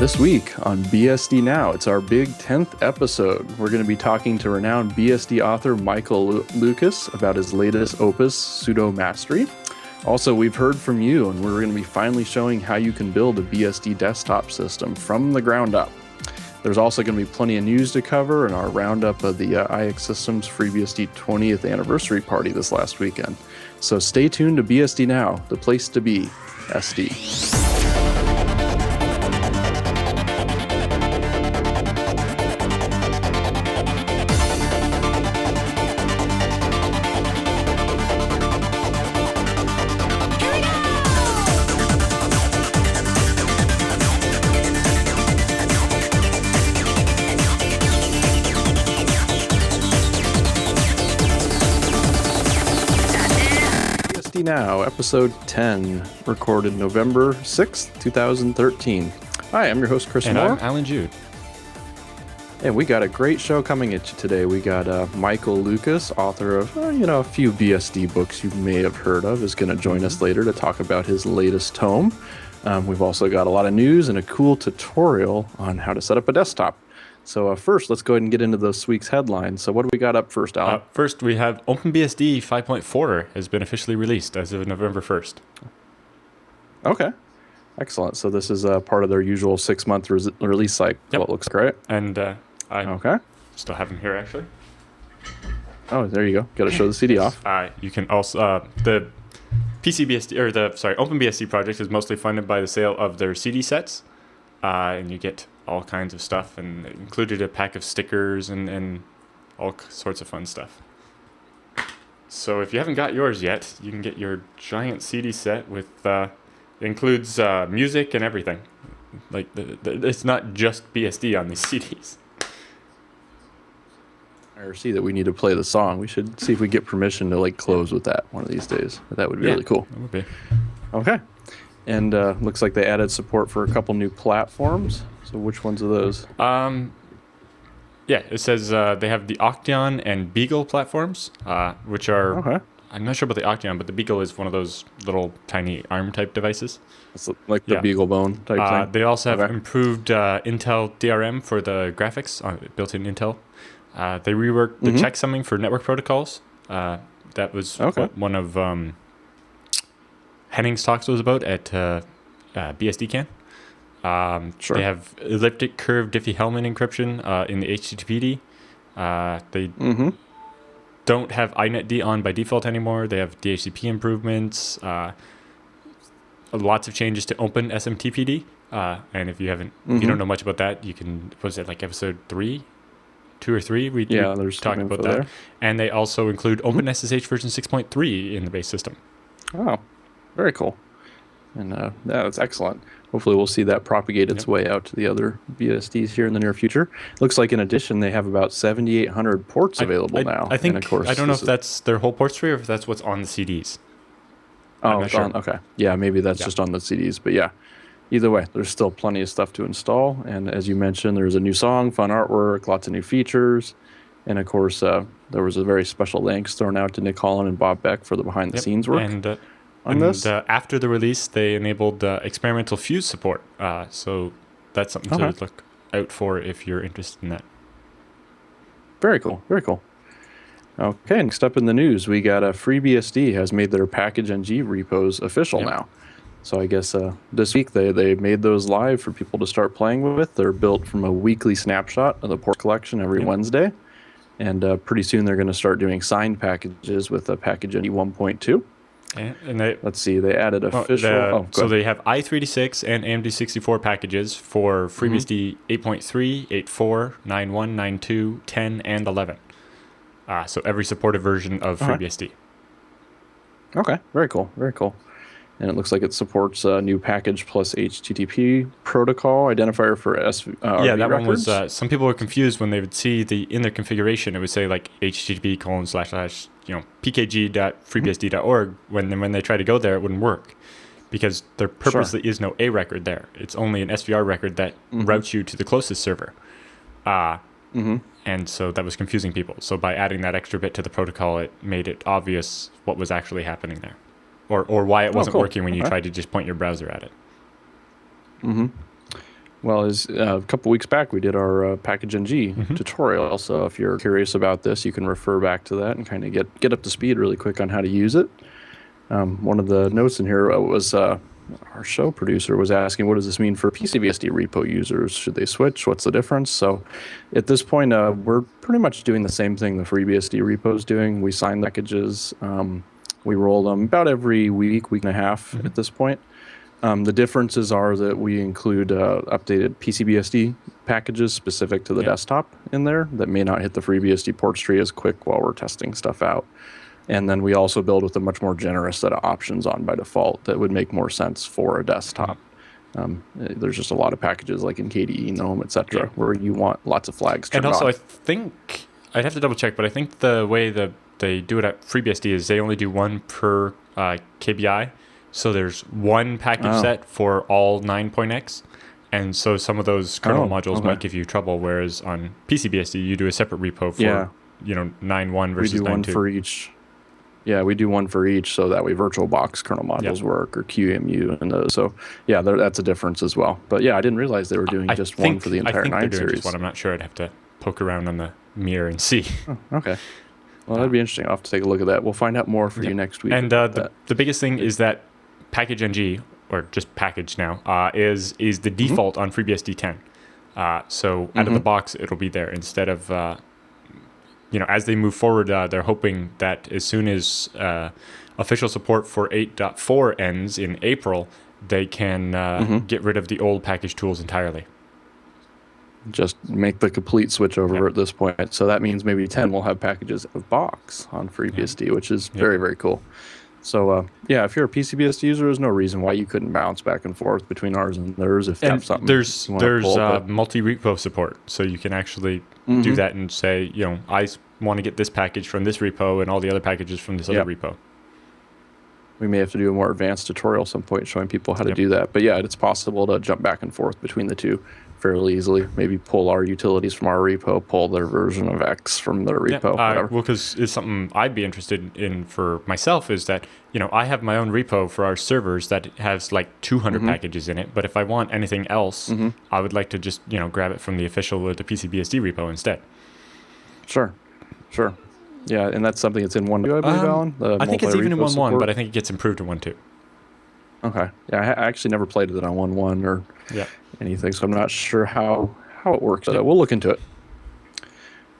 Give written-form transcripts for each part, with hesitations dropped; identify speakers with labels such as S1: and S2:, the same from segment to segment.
S1: This week on BSD Now, it's our big 10th episode. We're going to be talking to renowned BSD author Michael Lucas about his latest opus, Sudo Mastery. Also, we've heard from you, and we're going to be finally showing how you can build a BSD desktop system from the ground up. There's also going to be plenty of news to cover in our roundup of the IX Systems FreeBSD 20th anniversary party this last weekend. So stay tuned to BSD Now, the place to be, SD. Now, episode 10, recorded November 6th, 2013. Hi, I'm your host, Chris
S2: and
S1: Moore.
S2: I'm Alan Jude.
S1: And we got a great show coming at you today. We got Michael Lucas, author of, a few BSD books you may have heard of, is going to join us later to talk about his latest tome. We've also got a lot of news and a cool tutorial on how to set up a desktop. So first, let's go ahead and get into this week's headlines. So what do we got up first, Alan?
S2: First, we have OpenBSD 5.4 has been officially released as of November 1st.
S1: Okay. Excellent. So this is part of their usual 6-month release cycle.
S2: Yep.
S1: It looks great.
S2: And
S1: I
S2: still have them here, actually.
S1: Oh, there you go. Got to show the CD off.
S2: You can also... the OpenBSD project is mostly funded by the sale of their CD sets. And you get all kinds of stuff, and it included a pack of stickers and all sorts of fun stuff. So if you haven't got yours yet, you can get your giant CD set with it includes music and everything. Like it's not just BSD on these CDs.
S1: I see that we need to play the song. We should see if we get permission to close with that one of these days. That would be really cool.
S2: That would be.
S1: Okay. And looks like they added support for a couple new platforms. So which ones are those?
S2: It says they have the Octeon and Beagle platforms, which are...
S1: Okay.
S2: I'm not sure about the Octeon, but the Beagle is one of those little tiny ARM-type devices.
S1: It's like the Beagle Bone type thing?
S2: They also have improved Intel DRM for the graphics, built-in Intel. They reworked the checksumming for network protocols. That was what one of Henning's talks was about at BSDCan.
S1: Sure.
S2: They have elliptic curve Diffie-Hellman encryption in the HTTPD. They don't have INetD on by default anymore. They have DHCP improvements. Lots of changes to Open SMTPD. And if you haven't, if you don't know much about that, you can was it episode 2 or 3? We talked about that. There. And they also include OpenSSH version 6.3 in the base system.
S1: Oh, very cool. And that's excellent. Hopefully we'll see that propagate its way out to the other BSDs here in the near future. Looks like in addition they have about 7,800 ports available now.
S2: I think,
S1: and of course,
S2: I don't know if that's their whole port tree or if that's what's on the CDs.
S1: Oh, it's on, okay. Yeah, maybe that's just on the CDs. But yeah, either way, there's still plenty of stuff to install. And as you mentioned, there's a new song, fun artwork, lots of new features. And of course, there was a very special thanks thrown out to Nick Holland and Bob Beck for the behind-the-scenes work.
S2: And after the release, they enabled experimental fuse support. So that's something to look out for if you're interested in that.
S1: Very cool. Very cool. Okay, next up in the news, we got FreeBSD has made their package.ng repos official now. So I guess this week they made those live for people to start playing with. They're built from a weekly snapshot of the port collection every Wednesday. And pretty soon they're going to start doing signed packages with a package.ng 1.2.
S2: And they,
S1: let's see, they added official...
S2: so they have i386 and AMD64 packages for FreeBSD 8.3, 8.4, 9.1, 9.2, 10, and 11. So every supported version of FreeBSD.
S1: Okay, very cool, very cool. And it looks like it supports a new package plus HTTP protocol identifier for RV
S2: that
S1: records.
S2: One was... some people were confused when they would see in their configuration, it would say HTTP:// pkg.freebsd.org. When they try to go there, it wouldn't work because there purposely is no A record there. It's only an SVR record that routes you to the closest server. And so that was confusing people. So by adding that extra bit to the protocol, it made it obvious what was actually happening there. Or why it wasn't working when you tried to just point your browser at it.
S1: Well, is a couple weeks back we did our package ng tutorial. So if you're curious about this, you can refer back to that and kind of get up to speed really quick on how to use it. One of the notes in here was our show producer was asking, what does this mean for PCBSD repo users? Should they switch? What's the difference? So at this point, we're pretty much doing the same thing the FreeBSD repo is doing. We sign the packages. We roll them about every week and a half at this point. The differences are that we include updated PCBSD packages specific to the desktop in there that may not hit the FreeBSD ports tree as quick while we're testing stuff out. And then we also build with a much more generous set of options on by default that would make more sense for a desktop. There's just a lot of packages like in KDE, GNOME, etc., where you want lots of flags turned
S2: And also,
S1: on.
S2: I think, I'd have to double check, but I think the way that they do it at FreeBSD is they only do one per KBI. So there's one package set for all 9.x. And so some of those kernel modules might give you trouble, whereas on PCBSD, you do a separate repo for, 9.1 versus 9.2.
S1: We do one for each. Yeah, we do one for each, so that way VirtualBox kernel modules work, or QEMU and those. So yeah, that's a difference as well. But yeah, I didn't realize they were doing just one for the entire 9 series.
S2: Just one. I'm not sure. I'd have to poke around on the mirror and see.
S1: Oh, okay. Well, that'd be interesting. I'll have to take a look at that. We'll find out more for you next week.
S2: And the biggest thing is that package ng, or just package now, is the default on FreeBSD 10. So out of the box, it'll be there instead of, as they move forward, they're hoping that as soon as official support for 8.4 ends in April, they can get rid of the old package tools entirely.
S1: Just make the complete switch over at this point. So that means maybe 10 will have packages of box on FreeBSD, which is very, very cool. So, if you're a PCBSD user, there's no reason why you couldn't bounce back and forth between ours and theirs if that's something
S2: there's
S1: you want to pull.
S2: multi-repo support, so you can actually do that and say, I want to get this package from this repo and all the other packages from this other repo.
S1: We may have to do a more advanced tutorial at some point showing people how to do that. But yeah, it's possible to jump back and forth between the two fairly easily. Maybe pull our utilities from our repo, pull their version of X from their repo.
S2: Well, because it's something I'd be interested in for myself is that, I have my own repo for our servers that has like 200 packages in it. But if I want anything else, I would like to just, grab it from the official or the PCBSD repo instead.
S1: Sure. Yeah, and that's something that's in 1.2, I believe, Alan?
S2: I think it's even in 1.1, but I think it gets improved in 1.2.
S1: Okay. Yeah, I actually never played it on 1.1 or anything, so I'm not sure how it works. We'll look into it.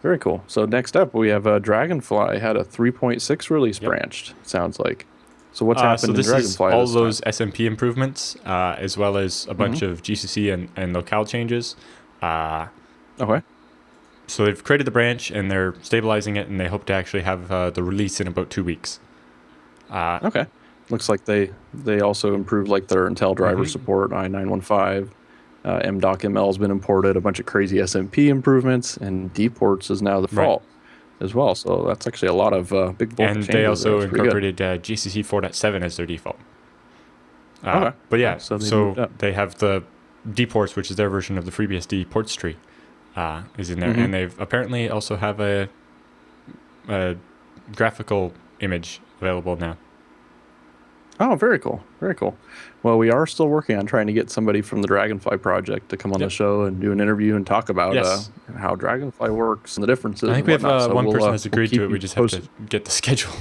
S1: Very cool. So next up, we have Dragonfly had a 3.6 release branched, it sounds like. So what's happened in Dragonfly?
S2: So this is all those SMP improvements, as well as a bunch of GCC and locale changes.
S1: Okay.
S2: So they've created the branch, and they're stabilizing it, and they hope to actually have the release in about 2 weeks.
S1: Okay. Looks like they also improved like their Intel driver support, i915. MDoc-ML has been imported, a bunch of crazy SMP improvements, and dports is now the default as well. So that's actually a lot of big bulk changes.
S2: And they also incorporated GCC 4.7 as their default.
S1: Okay.
S2: But yeah, so they have the dports, which is their version of the FreeBSD ports tree, is in there. And they've apparently also have a graphical image available now.
S1: Oh, very cool. Very cool. Well, we are still working on trying to get somebody from the Dragonfly project to come on the show and do an interview and talk about how Dragonfly works and the differences.
S2: I think we have one person has agreed to it. We just have to get the schedule.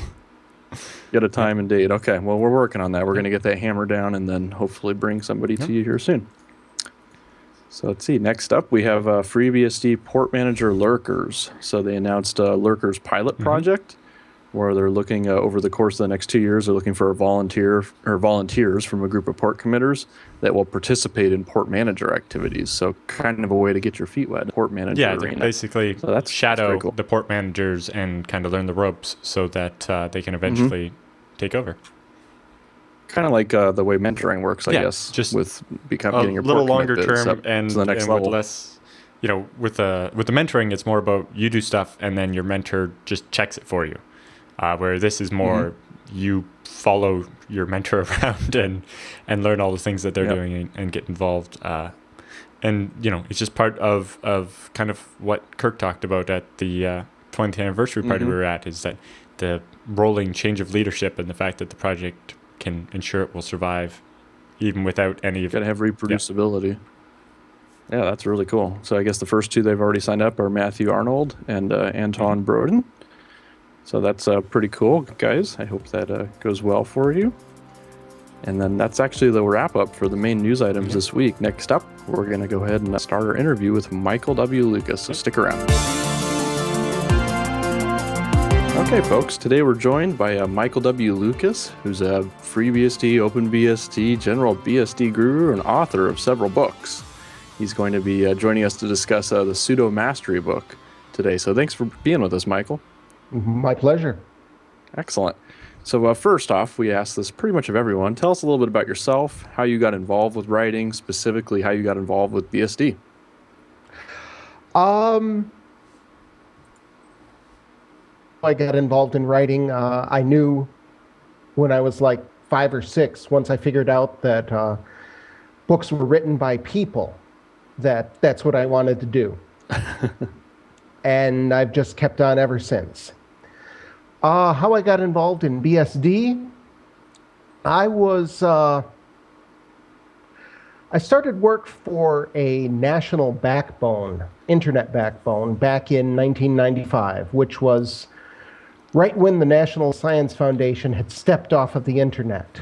S1: Get a time and date. Okay. Well, we're working on that. We're going to get that hammer down and then hopefully bring somebody to you here soon. So let's see. Next up, we have FreeBSD Port Manager Lurkers. So they announced a Lurkers pilot project, where they're looking over the course of the next 2 years, they're looking for a volunteers from a group of port committers that will participate in port manager activities. So kind of a way to get your feet wet in port manager arena.
S2: Basically shadow the port managers and kind of learn the ropes so that they can eventually take over.
S1: Kind of like the way mentoring works, I guess,
S2: just
S1: with getting your
S2: port little longer
S1: term
S2: and
S1: to the next level.
S2: With less, with the mentoring, it's more about you do stuff and then your mentor just checks it for you. Where this is more you follow your mentor around and learn all the things that they're doing and get involved. And it's just part of kind of what Kirk talked about at the 20th anniversary party we were at, is that the rolling change of leadership and the fact that the project can ensure it will survive even without any of it.
S1: Got to have reproducibility. Yeah, that's really cool. So I guess the first two they've already signed up are Matthew Arnold and Anton Broden. So that's pretty cool, guys. I hope that goes well for you. And then that's actually the wrap up for the main news items this week. Next up, we're going to go ahead and start our interview with Michael W. Lucas. So stick around. Okay, folks, today we're joined by Michael W. Lucas, who's a FreeBSD, OpenBSD, general BSD guru, and author of several books. He's going to be joining us to discuss the Sudo Mastery book today. So thanks for being with us, Michael.
S3: My pleasure.
S1: Excellent. So first off, we ask this pretty much of everyone. Tell us a little bit about yourself, how you got involved with writing, specifically how you got involved with BSD.
S3: I got involved in writing. I knew when I was like 5 or 6, once I figured out that books were written by people, that's what I wanted to do. And I've just kept on ever since. How I got involved in BSD, I started work for a national backbone, internet backbone, back in 1995, which was right when the National Science Foundation had stepped off of the internet.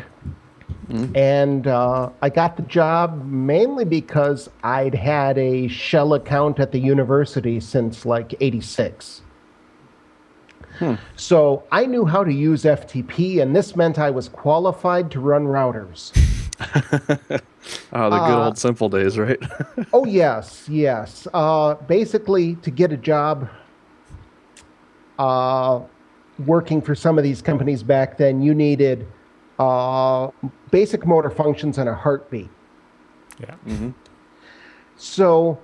S3: And I got the job mainly because I'd had a shell account at the university since like 86. So I knew how to use FTP, and this meant I was qualified to run routers.
S1: Oh, the good old simple days, right?
S3: Oh, yes. Basically, to get a job working for some of these companies back then, you needed basic motor functions and a heartbeat.
S2: Yeah.
S1: Mm-hmm.
S3: So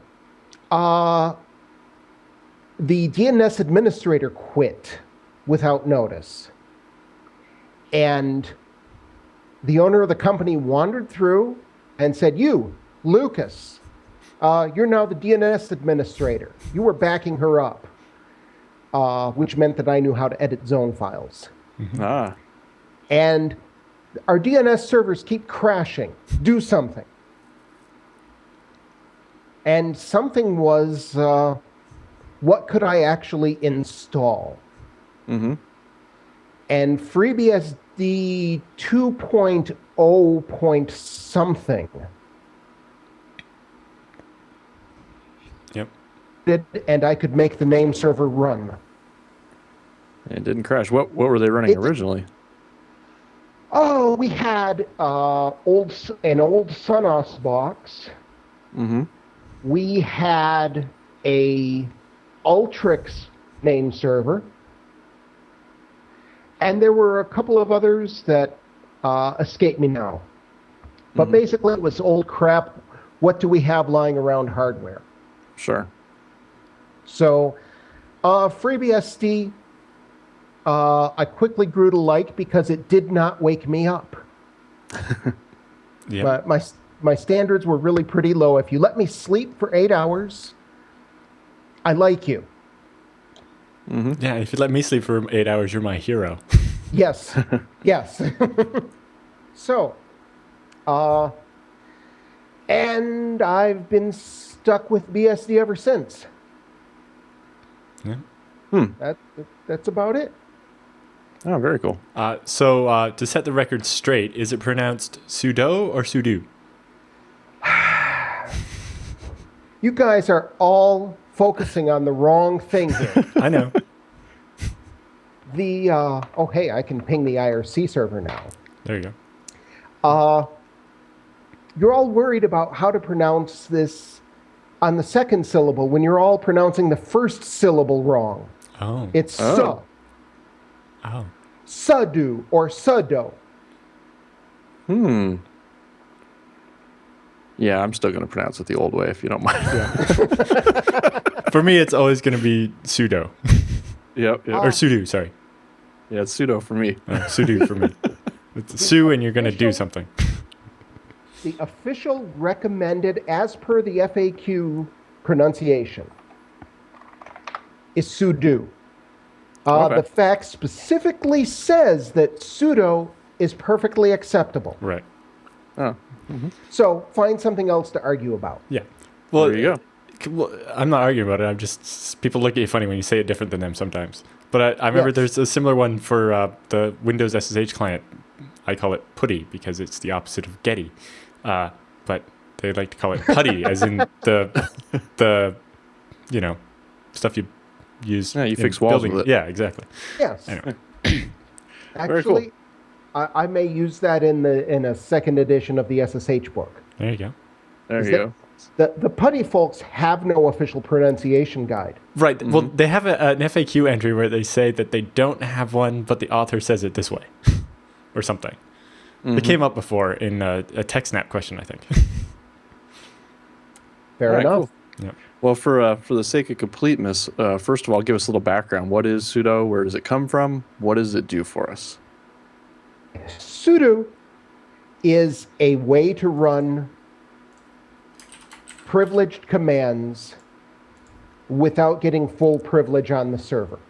S3: the DNS administrator quit without notice. And the owner of the company wandered through and said, "You, Lucas, you're now the DNS administrator." You were backing her up, which meant that I knew how to edit zone files.
S1: Ah.
S3: And our DNS servers keep crashing. Do something. And something was, what could I actually install?
S1: Mm-hmm.
S3: And FreeBSD 2.0 point something.
S2: Yep.
S3: And I could make the name server run.
S1: It didn't crash. What were they running originally?
S3: Oh, we had an old Sonos box.
S1: Mm-hmm.
S3: We had a Ultrix name server. And there were a couple of others that escape me now. But basically it was old crap. What do we have lying around hardware?
S1: Sure.
S3: So FreeBSD, I quickly grew to like because it did not wake me up.
S2: Yeah.
S3: My standards were really pretty low. If you let me sleep for 8 hours, I like you.
S1: Mm-hmm.
S2: Yeah, if you let me sleep for 8 hours, you're my hero.
S3: Yes. Yes. So, and I've been stuck with BSD ever since.
S2: Yeah.
S3: That's about it.
S1: Oh, very cool.
S2: So to set the record straight, is it pronounced sudo or sudo?
S3: You guys are all focusing on the wrong thing here.
S2: I know.
S3: Hey, I can ping the IRC server now.
S2: There you go.
S3: You're all worried about how to pronounce this on the second syllable when you're all pronouncing the first syllable wrong.
S2: Oh.
S3: It's su.
S2: Oh.
S3: Sudo or sudo.
S1: Yeah, I'm still going to pronounce it the old way if you don't mind.
S2: For me, it's always going to be sudo.
S1: Yep.
S2: Or sudo, sorry.
S1: Yeah, it's sudo for me.
S2: Sudo for me. It's su and you're going to do something.
S3: The official recommended, as per the FAQ pronunciation, is sudo.
S1: Okay.
S3: The fact specifically says that sudo is perfectly acceptable.
S2: Right.
S1: Oh.
S3: So find something else to argue about.
S2: Yeah. Well,
S1: There you go.
S2: well, I'm not arguing about it. I'm just people look at you funny when you say it different than them sometimes. But I remember
S3: Yes.
S2: there's a similar one for the Windows SSH client. I call it Putty because it's the opposite of Getty, but they like to call it Putty, as in the stuff you use.
S1: Yeah, you
S2: in
S1: fix walls
S2: building.
S1: with it.
S2: Yeah, exactly.
S3: Yes.
S2: Anyway,
S1: Very cool.
S3: Actually, I may use that in a second edition of the SSH book.
S2: there you go.
S1: There
S3: Is
S1: you
S3: that-
S1: go.
S3: The putty folks have no official pronunciation guide.
S2: Right. Well, they have an FAQ entry where they say that they don't have one, but the author says it this way, or something. It came up before in a TechSnap question, I think.
S3: Fair
S1: All right,
S3: enough.
S1: cool. Well, for the sake of completeness, first of all, give us a little background. What is sudo? Where does it come from? What does it do for us?
S3: Sudo is a way to run privileged commands without getting full privilege on the server.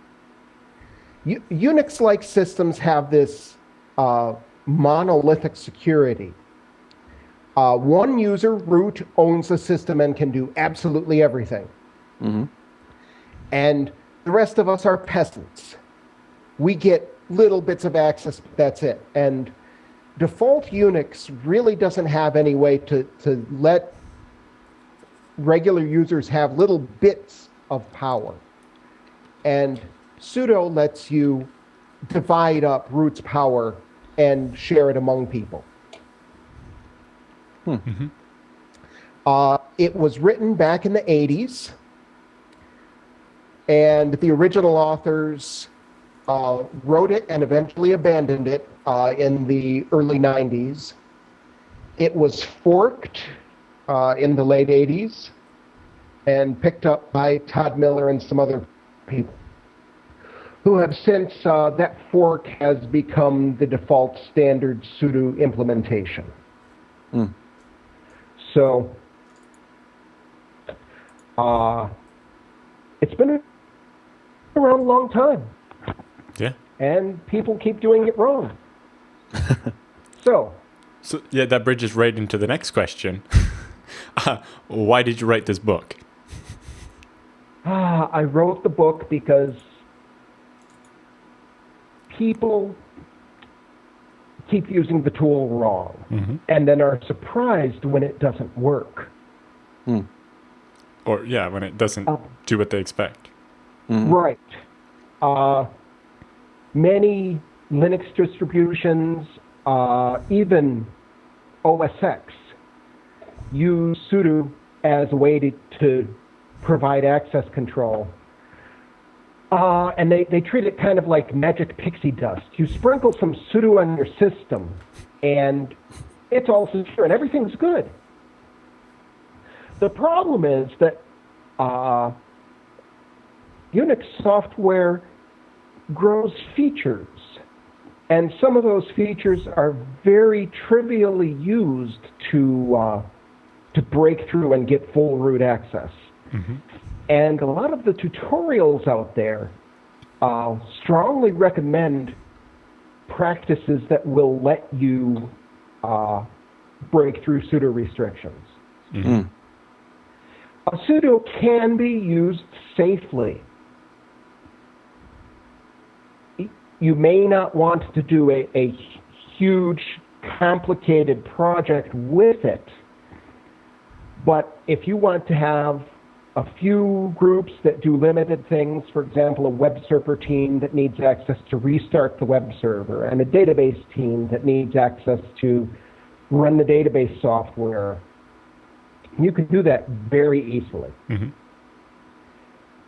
S3: Unix-like systems have this monolithic security. One user, root, owns the system and can do absolutely everything. And the rest of us are peasants. We get little bits of access, but that's it. And default Unix really doesn't have any way to let regular users have little bits of power. And sudo lets you divide up root's power and share it among people. It was written back in the 80s, and the original authors wrote it and eventually abandoned it in the early 90s. It was forked in the late 80s and picked up by Todd Miller and some other people who have since, that fork has become the default standard sudo implementation. So it's been around a long time.
S2: Yeah.
S3: And people keep doing it wrong. So
S2: yeah, that bridges right into the next question. Why did you write this book?
S3: I wrote the book because people keep using the tool wrong and then are surprised when it doesn't work.
S2: Or, yeah, when it doesn't do what they expect.
S3: Right. Many Linux distributions, even OS X, use sudo as a way to provide access control. And they treat it kind of like magic pixie dust. You sprinkle some sudo on your system, and it's all secure, and everything's good. The problem is that Unix software grows features, and some of those features are very trivially used to break through and get full root access. And a lot of the tutorials out there strongly recommend practices that will let you break through sudo restrictions. Sudo can be used safely. You may not want to do a huge, complicated project with it, but if you want to have a few groups that do limited things, for example, a web server team that needs access to restart the web server, and a database team that needs access to run the database software, you can do that very easily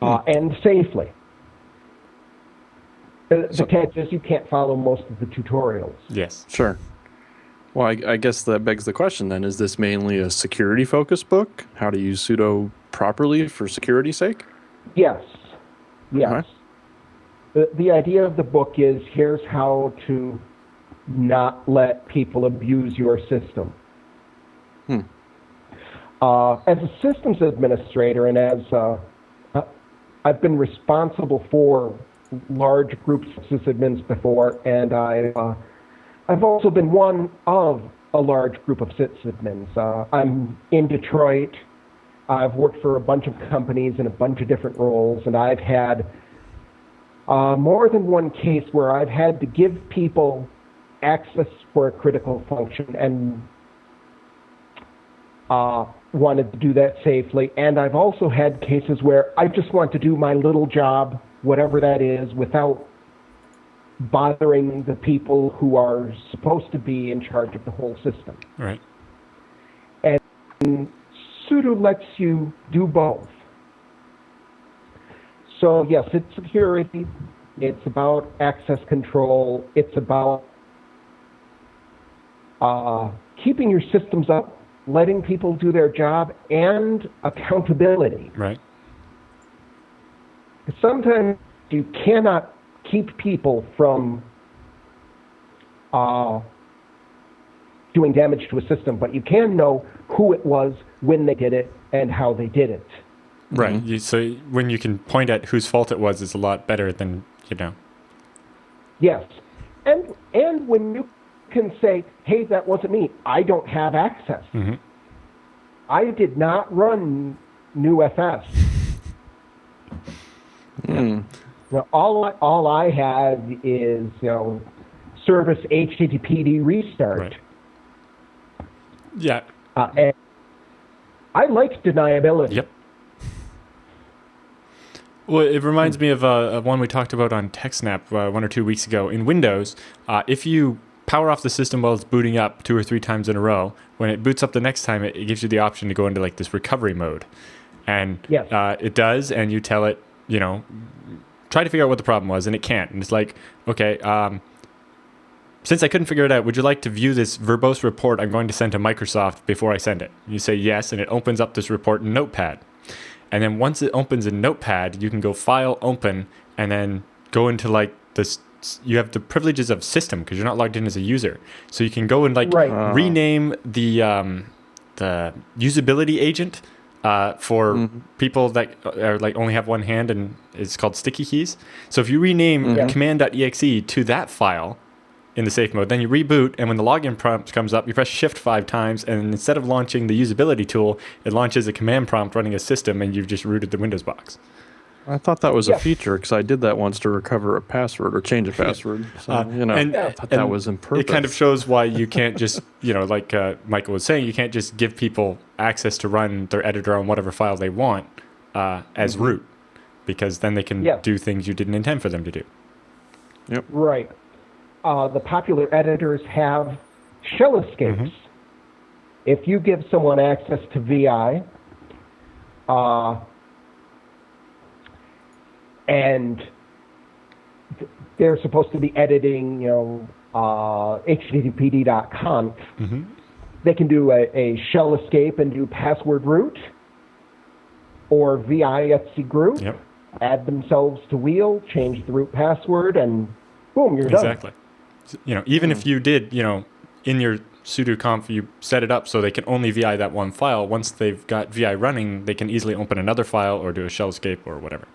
S3: and safely. The catch is you can't follow most of the tutorials.
S2: Yes.
S1: Sure. Well, I guess that begs the question then, is this mainly a security-focused book? How to use sudo properly for security's sake?
S3: Yes. Yes. The idea of the book is here's how to not let people abuse your system. As a systems administrator and as I've been responsible for large groups of sysadmins before, and I've also been one of a large group of sysadmins. I'm in Detroit, I've worked for a bunch of companies in a bunch of different roles, and I've had more than one case where I've had to give people access for a critical function and wanted to do that safely. And I've also had cases where I just want to do my little job, whatever that is, without bothering the people who are supposed to be in charge of the whole system.
S2: Right.
S3: And Sudo lets you do both. So yes, it's security, it's about access control, it's about keeping your systems up, letting people do their job, and accountability.
S2: Right.
S3: Sometimes you cannot keep people from doing damage to a system, but you can know who it was, when they did it, and how they did it.
S2: Right. So when you can point at whose fault it was, it's a lot better than,
S3: Yes. And when you can say, hey, that wasn't me, I don't have access.
S2: Mm-hmm.
S3: I did not run new FS. All I have is, service HTTPD restart.
S2: Right. Yeah.
S3: And I like deniability.
S2: Yep. Well, it reminds me of one we talked about on TechSnap 1 or 2 weeks ago. In Windows, if you power off the system while it's booting up 2 or 3 times in a row, when it boots up the next time, it gives you the option to go into like this recovery mode. And
S3: yes.
S2: It does, and you tell it, try to figure out what the problem was, and it can't. And it's like, okay, since I couldn't figure it out, would you like to view this verbose report I'm going to send to Microsoft before I send it? You say yes, and it opens up this report in Notepad. And then once it opens in Notepad, you can go File, Open, and then go into like this. You have the privileges of system because you're not logged in as a user. So you can go and like rename the usability agent for people that are like only have one hand, and it's called sticky keys. So if you rename command.exe to that file in the safe mode, then you reboot, and when the login prompt comes up, you press Shift 5 times, and instead of launching the usability tool, it launches a command prompt running a system, and you've just rooted the Windows box.
S1: I thought that was a feature because I did that once to recover a password or change a password. So, I thought that was in purpose.
S2: It kind of shows why you can't just, like Michael was saying, you can't just give people access to run their editor on whatever file they want as root, because then they can do things you didn't intend for them to do.
S1: Yep.
S3: Right. The popular editors have shell escapes. If you give someone access to VI, and they're supposed to be editing, httpd.conf, they can do a shell escape and do password root or VI etc group, add themselves to wheel, change the root password, and boom, you're done.
S2: Exactly. Even if you did, in your sudo conf, you set it up so they can only VI that one file. Once they've got VI running, they can easily open another file or do a shell escape or whatever.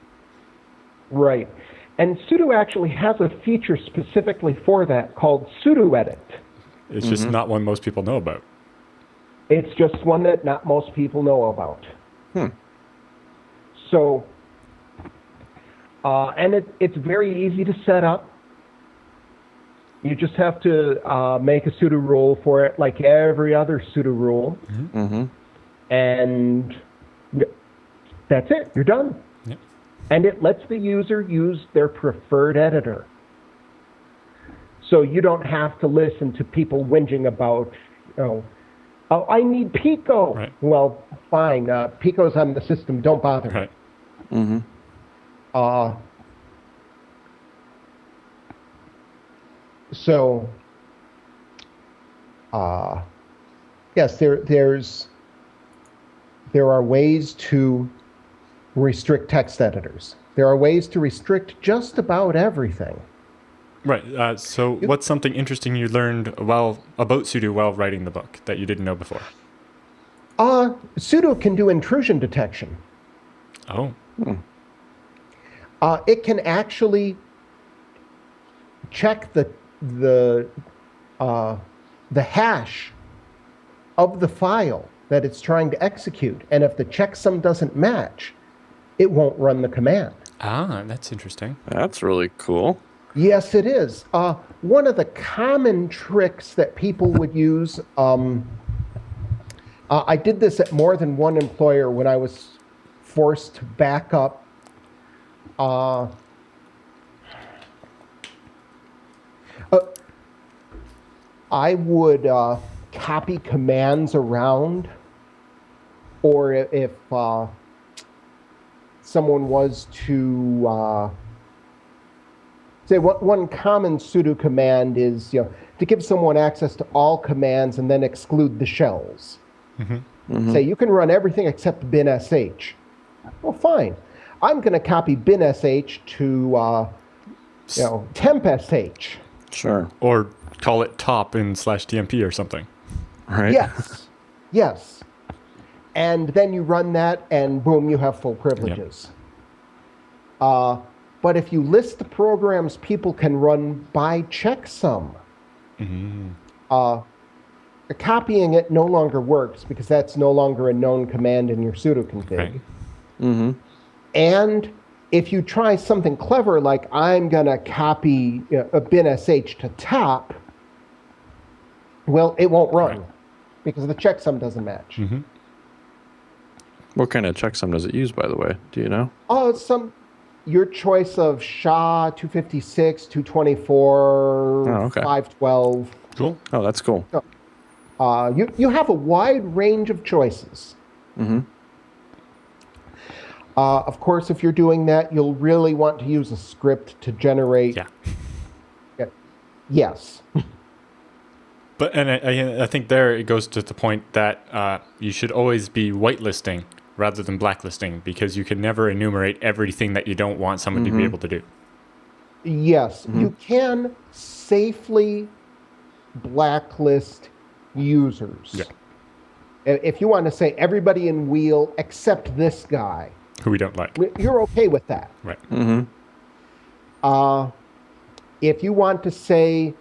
S3: Right. And sudo actually has a feature specifically for that called sudo edit.
S2: It's just not one most people know about.
S3: It's just one that not most people know about. So, and it's very easy to set up. You just have to make a sudo rule for it like every other sudo rule. And that's it. You're done.
S2: Yep.
S3: And it lets the user use their preferred editor. So you don't have to listen to people whinging about, oh, I need Pico.
S2: Right.
S3: Well, fine. Pico's on the system. Don't bother.
S2: Right.
S3: So, yes, there are ways to restrict text editors. There are ways to restrict just about everything.
S2: Right. So what's something interesting you learned about sudo while writing the book that you didn't know before?
S3: Sudo can do intrusion detection.
S2: Oh.
S3: It can actually check the hash of the file that it's trying to execute. And if the checksum doesn't match, it won't run the command.
S2: Ah, that's interesting.
S1: That's really cool.
S3: Yes, it is. One of the common tricks that people would use, I did this at more than one employer when I was forced to back up I would copy commands around, or if someone was to say one common sudo command is to give someone access to all commands and then exclude the shells. Say you can run everything except binsh. Well, fine. I'm going to copy binsh to tempsh.
S1: Sure.
S2: Or call it top in /tmp or something.
S1: Right.
S3: Yes. And then you run that, and boom, you have full privileges. Yep. But if you list the programs people can run by checksum, copying it no longer works because that's no longer a known command in your sudo config.
S2: Right.
S3: And if you try something clever like I'm going to copy a binsh to top, well, it won't run because the checksum doesn't match.
S1: What kind of checksum does it use, by the way? Do you know?
S3: Oh, it's your choice of SHA-256, 224, 512.
S2: Cool.
S1: Oh, that's cool.
S3: You have a wide range of choices. Of course, if you're doing that, you'll really want to use a script to generate. Yes.
S2: But I think there it goes to the point that you should always be whitelisting rather than blacklisting, because you can never enumerate everything that you don't want someone to be able to do.
S3: Yes, you can safely blacklist users.
S2: Yeah.
S3: If you want to say everybody in wheel except this guy,
S2: who we don't like,
S3: you're okay with that.
S2: Right.
S3: If you want to say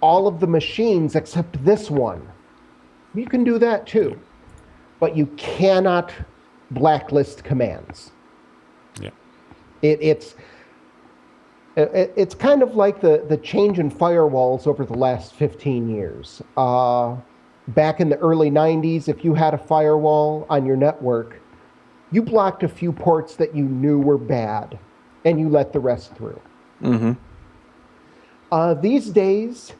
S3: all of the machines except this one, you can do that too. But you cannot blacklist commands.
S2: Yeah.
S3: It's kind of like the change in firewalls over the last 15 years. Back in the early 90s, if you had a firewall on your network, you blocked a few ports that you knew were bad, and you let the rest through. These days,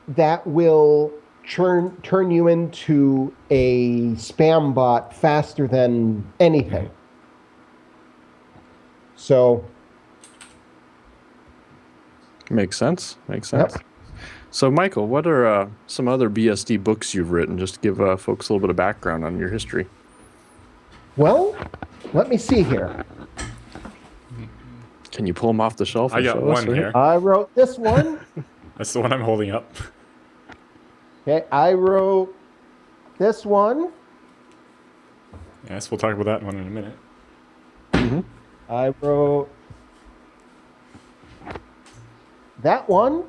S3: that will turn you into a spam bot faster than anything. So...
S1: Makes sense.
S3: Yep.
S1: So, Michael, what are some other BSD books you've written, just to give folks a little bit of background on your history?
S3: Well, let me see here.
S1: Can you pull them off the shelf?
S2: I got one here.
S3: I wrote this one.
S2: That's the one I'm holding up.
S3: Okay, I wrote this one.
S2: Yes, we'll talk about that one in a minute.
S3: I wrote that one.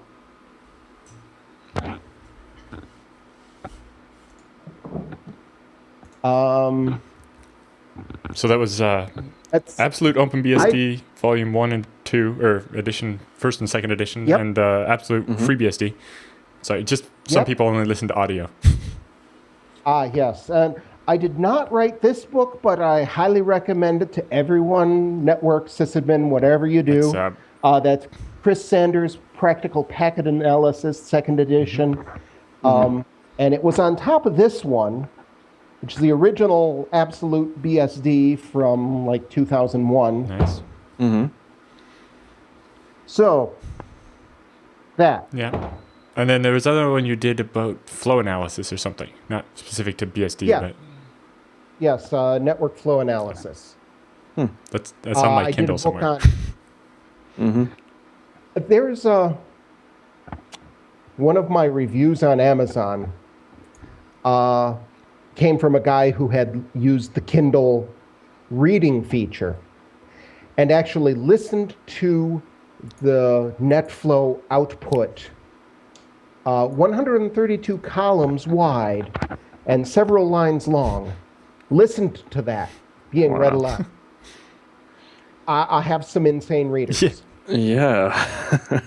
S2: So that was Absolute OpenBSD Volume 1 and 2, or edition, first and second edition, and Absolute FreeBSD. So just some people only listen to audio.
S3: Yes. And I did not write this book, but I highly recommend it to everyone, network, sysadmin, whatever you do. That's Chris Sanders' Practical Packet Analysis, second edition. And it was on top of this one, which is the original Absolute BSD from like 2001.
S2: Nice.
S3: So, that.
S2: Yeah. And then there was another one you did about flow analysis or something, not specific to BSD, but...
S3: Yes, network flow analysis.
S2: That's on my Kindle somewhere.
S3: There's one of my reviews on Amazon came from a guy who had used the Kindle reading feature and actually listened to the NetFlow output 132 columns wide and several lines long. Listened to that being read
S1: Wow.
S3: aloud. I have some insane readers.
S1: Yeah.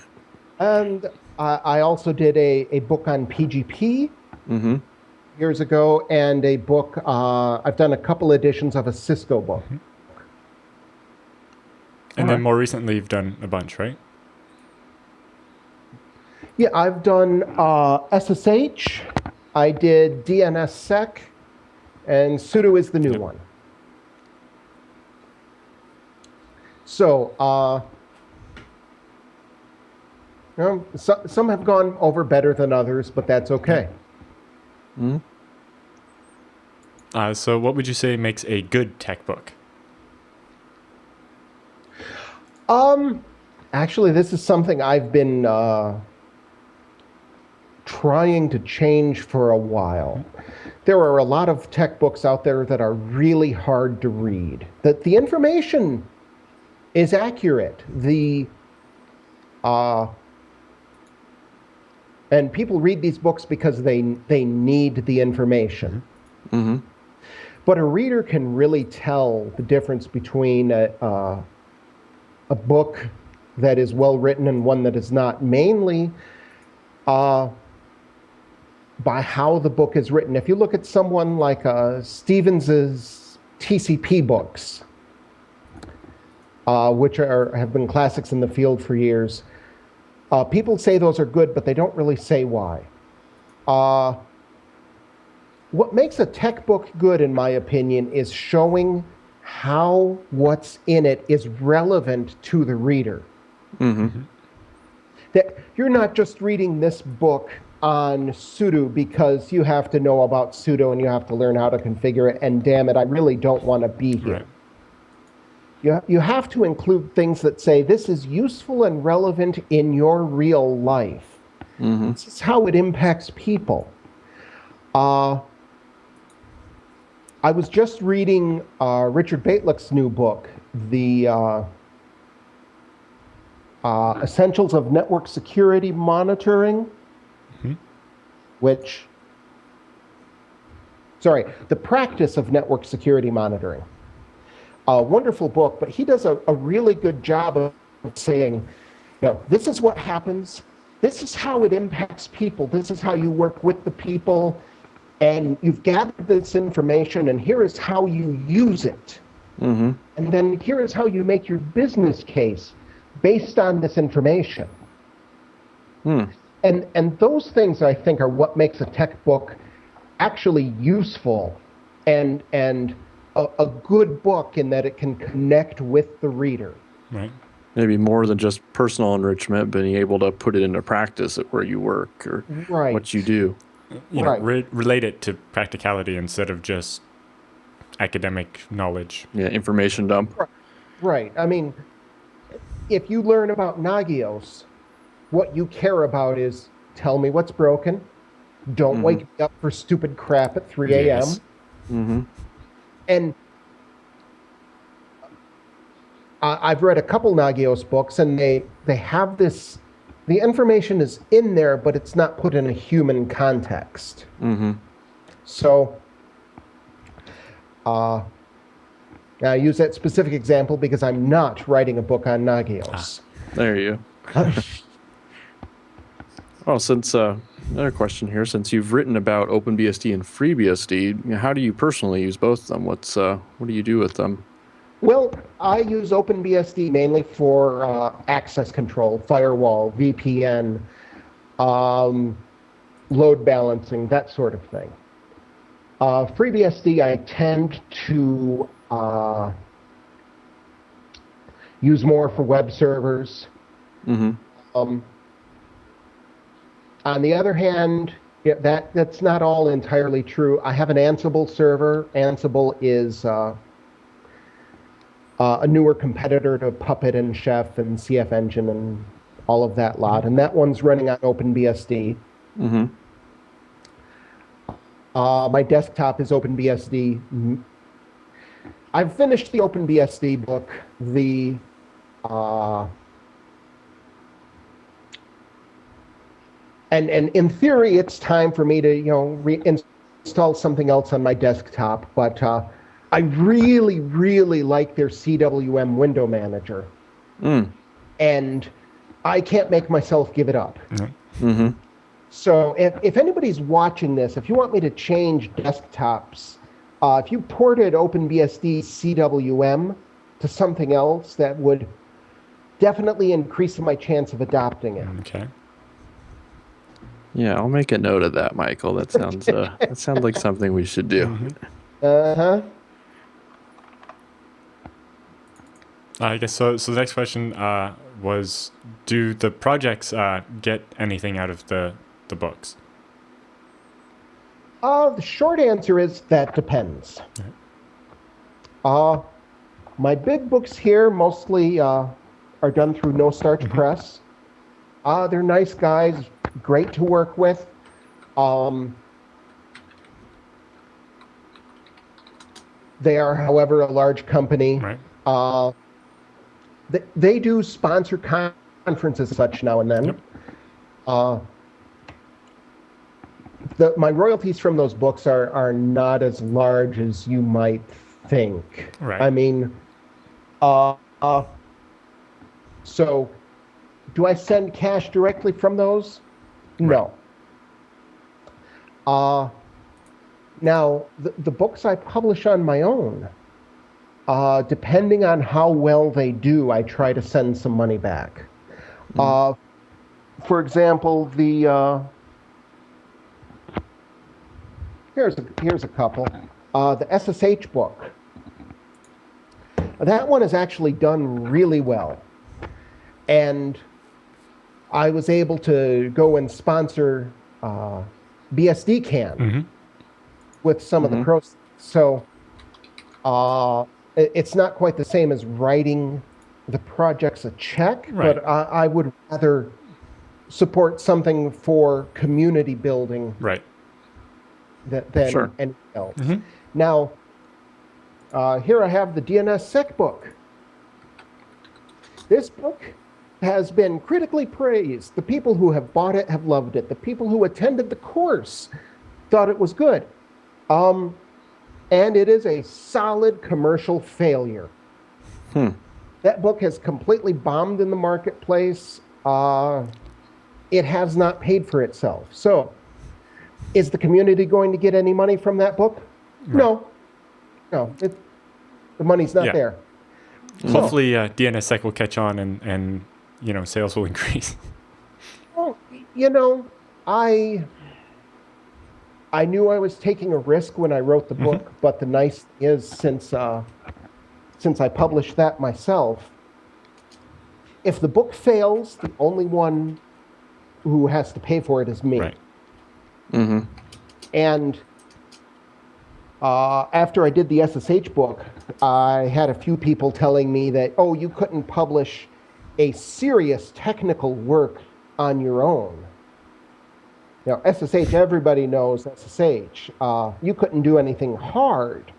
S3: And I also did a book on PGP years ago, and a book, I've done a couple editions of a Cisco book.
S2: And then more recently, you've done a bunch, right?
S3: Yeah, I've done SSH, I did DNSSEC, and Sudo is the new one. So, some have gone over better than others, but that's okay.
S2: So what would you say makes a good tech book?
S3: Actually, this is something I've been trying to change for a while. There are a lot of tech books out there that are really hard to read. That the information is accurate. And people read these books because they need the information. But a reader can really tell the difference between a book that is well written and one that is not, mainly by how the book is written. If you look at someone like Stevens's TCP books, which have been classics in the field for years, people say those are good, but they don't really say why. What makes a tech book good, in my opinion, is showing how what's in it is relevant to the reader. That you're not just reading this book on Sudo because you have to know about Sudo and you have to learn how to configure it, and damn it, I really don't want to be here. You have to include things that say this is useful and relevant in your real life. This is how it impacts people. I was just reading Richard Baitlick's new book, The Essentials of Network Security Monitoring, The Practice of Network Security Monitoring. A wonderful book, but he does a really good job of saying, this is what happens, this is how it impacts people, this is how you work with the people, and you've gathered this information, and here is how you use it. And then here is how you make your business case based on this information. And those things, I think, are what makes a tech book actually useful and a good book, in that it can connect with the reader.
S2: Right.
S1: Maybe more than just personal enrichment, being able to put it into practice at where you work or what you do.
S2: Relate it to practicality instead of just academic knowledge.
S1: Yeah, information dump.
S3: Right. I mean, if you learn about Nagios, what you care about is, tell me what's broken, don't wake me up for stupid crap at 3 a.m.
S2: Yes.
S3: And I've read a couple Nagios books, and they have this, the information is in there, but it's not put in a human context. So I use that specific example because I'm not writing a book on Nagios.
S1: There you go. Well, since another question here, since you've written about OpenBSD and FreeBSD, how do you personally use both of them? What do you do with them?
S3: Well, I use OpenBSD mainly for access control, firewall, VPN, load balancing, that sort of thing. FreeBSD I tend to use more for web servers. On the other hand, that's not all entirely true. I have an Ansible server. Ansible is a newer competitor to Puppet and Chef and CF Engine and all of that lot, and that one's running on OpenBSD. My desktop is OpenBSD. I've finished the OpenBSD book. And in theory, it's time for me to, install something else on my desktop, but I really, really like their CWM window manager. And I can't make myself give it up. So if anybody's watching this, if you want me to change desktops, if you ported OpenBSD CWM to something else, that would definitely increase my chance of adopting it.
S2: Okay.
S1: Yeah, I'll make a note of that, Michael. That sounds like something we should do.
S2: I guess so. So the next question was, do the projects get anything out of the books?
S3: The short answer is that depends. My big books here mostly are done through No Starch Press. They're nice guys, great to work with. They are, however, a large company.
S2: Right.
S3: They do sponsor conferences such now and then. My royalties from those books are not as large as you might think.
S2: Right.
S3: I mean, so do I send cash directly from those? No. Now, the books I publish on my own, depending on how well they do, I try to send some money back. For example, here's a couple. The SSH book. That one is actually done really well. And I was able to go and sponsor BSD Can with some of the pros. So it's not quite the same as writing the projects a check, but I would rather support something for community building than anything else. Now, here I have the DNSSEC book. This book has been critically praised. The people who have bought it have loved it. The people who attended the course thought it was good. And it is a solid commercial failure. That book has completely bombed in the marketplace. It has not paid for itself. So, is the community going to get any money from that book? No. The money's not there.
S2: Hopefully, DNSSEC will catch on and sales will increase.
S3: Well, I knew I was taking a risk when I wrote the book, but the nice thing is, since I published that myself, if the book fails, the only one who has to pay for it is me. And after I did the SSH book, I had a few people telling me that, you couldn't publish a serious technical work on your own. Now, SSH, everybody knows SSH. You couldn't do anything hard.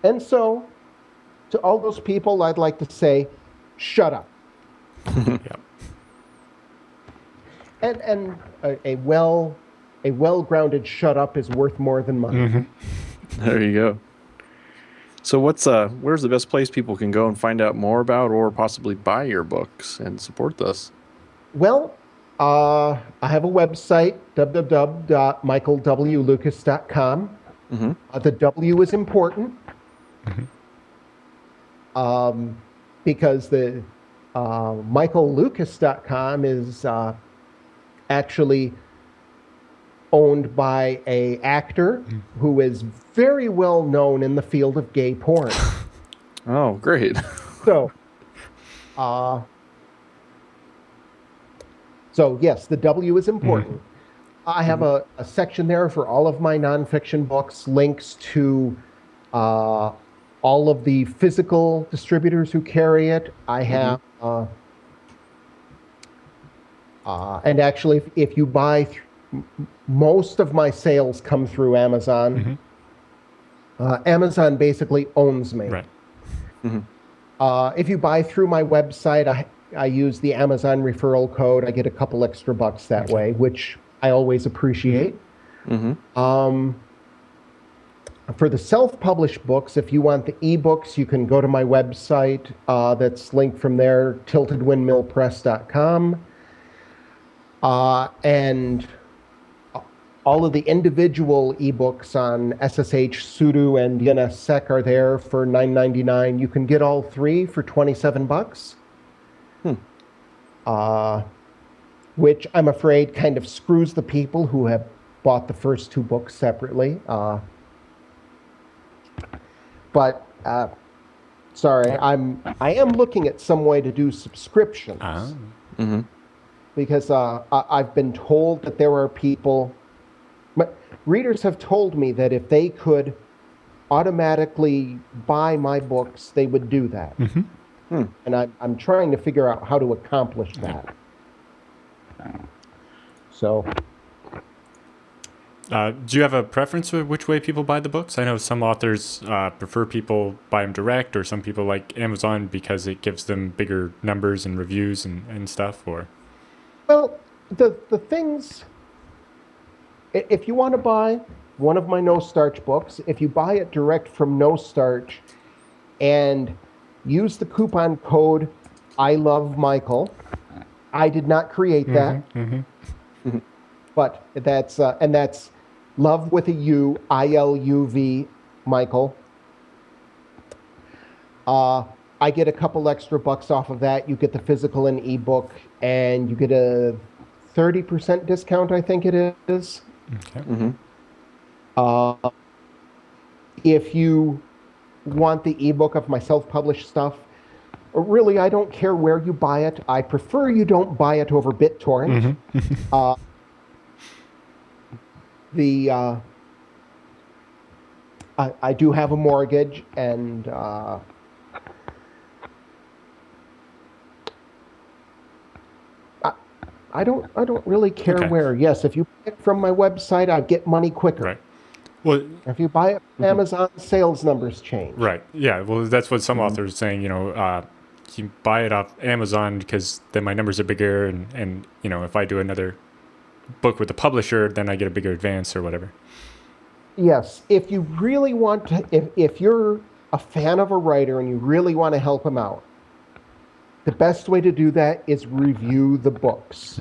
S3: And so, to all those people, I'd like to say, shut up. And a well-grounded shut up is worth more than money.
S1: There you go. So where's the best place people can go and find out more about or possibly buy your books and support this?
S3: Well, I have a website, www.michaelwlucas.com. The W is important because the michaellucas.com is actually owned by a actor who is very well known in the field of gay porn.
S1: Oh, great.
S3: So yes, the W is important. I have a section there for all of my nonfiction books, links to all of the physical distributors who carry it. I have, and actually, if you buy, most of my sales come through Amazon. Amazon basically owns me. If you buy through my website, I use the Amazon referral code. I get a couple extra bucks that way, which I always appreciate. For the self-published books, if you want the ebooks, you can go to my website. That's linked from there, tiltedwindmillpress.com. And all of the individual ebooks on SSH, Sudo, and DNSSEC are there for $9.99. You can get all three for $27. Which I'm afraid kind of screws the people who have bought the first two books separately. But sorry, I am looking at some way to do subscriptions. Because I've been told that there are people, but readers have told me that if they could automatically buy my books, they would do that. And I'm trying to figure out how to accomplish that. So,
S2: do you have a preference for which way people buy the books? I know some authors prefer people buy them direct, or some people like Amazon because it gives them bigger numbers and reviews and stuff. Or
S3: well, the things. If you want to buy one of my No Starch books, if you buy it direct from No Starch, and use the coupon code I love Michael. I did not create that, but that's and that's love with a U, ILUV, Michael. I get a couple extra bucks off of that. You get the physical and ebook, and you get a 30% discount, I think it is.
S2: Okay.
S3: If you want the ebook of my self-published stuff, really, I don't care where you buy it. I prefer you don't buy it over BitTorrent. I do have a mortgage, and I don't really care where. Yes, if you buy it from my website, I get money quicker.
S2: Right. Well,
S3: if you buy it from Amazon, sales numbers change.
S2: Right. Yeah. Well, that's what some authors are saying. You buy it off Amazon because then my numbers are bigger, and if I do another book with the publisher, then I get a bigger advance or whatever.
S3: Yes. If you really want to, if you're a fan of a writer and you really want to help him out, the best way to do that is review the books.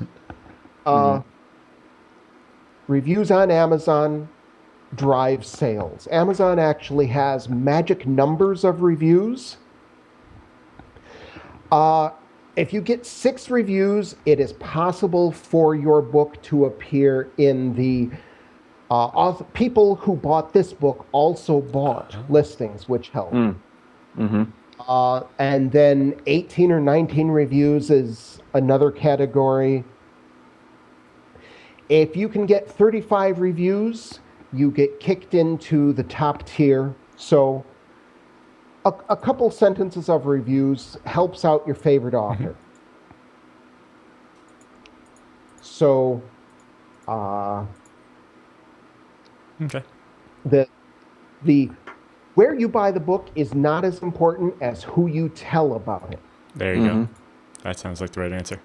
S3: Reviews on Amazon drive sales. Amazon actually has magic numbers of reviews. If you get 6 reviews, it is possible for your book to appear in the people who bought this book also bought listings, which help. And then 18 or 19 reviews is another category. If you can get 35 reviews, you get kicked into the top tier. So a couple sentences of reviews helps out your favorite author. So,
S2: okay.
S3: The where you buy the book is not as important as who you tell about it.
S2: There you go. That sounds like the right answer.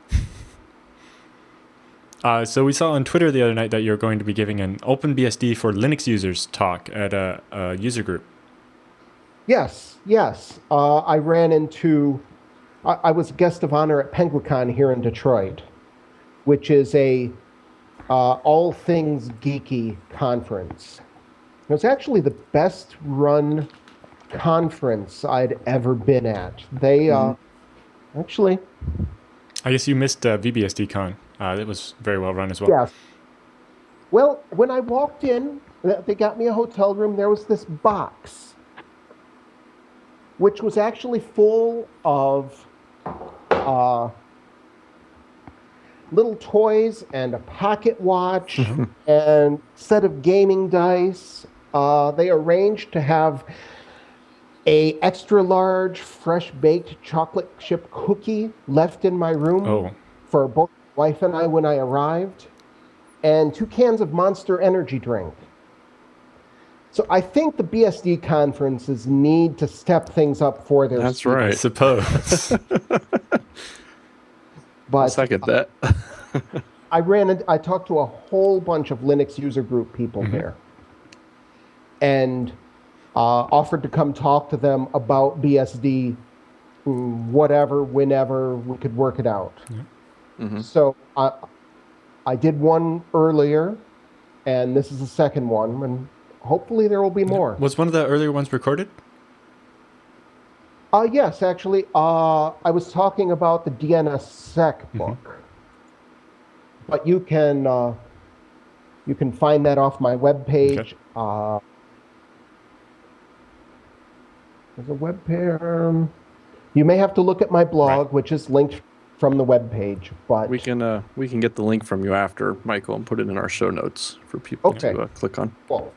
S2: So we saw on Twitter the other night that you're going to be giving an OpenBSD for Linux users talk at a user group.
S3: Yes. I ran into... I was a guest of honor at Penguicon here in Detroit, which is a all things geeky conference. It was actually the best run conference I'd ever been at. They actually...
S2: I guess you missed VBSD Con. It was very well run as well.
S3: Yes. Well, when I walked in, they got me a hotel room. There was this box, which was actually full of little toys and a pocket watch and set of gaming dice. They arranged to have a extra large fresh baked chocolate chip cookie left in my room for both my wife and I when I arrived, and 2 cans of Monster Energy drink. So I think the BSD conferences need to step things up for their
S1: That's
S3: students.
S1: right.
S2: I suppose.
S3: But
S1: I'll second that.
S3: I talked to a whole bunch of Linux user group people there, and offered to come talk to them about BSD, whatever, whenever we could work it out. So I did one earlier, and this is the second one, and hopefully there will be more.
S2: Was one of the earlier ones recorded?
S3: Yes, actually, I was talking about the DNSSEC book, but you can find that off my webpage.
S2: Okay.
S3: There's a webpage. You may have to look at my blog, which is linked from the webpage. But
S1: we can get the link from you after, Michael, and put it in our show notes for people to click on.
S3: Well,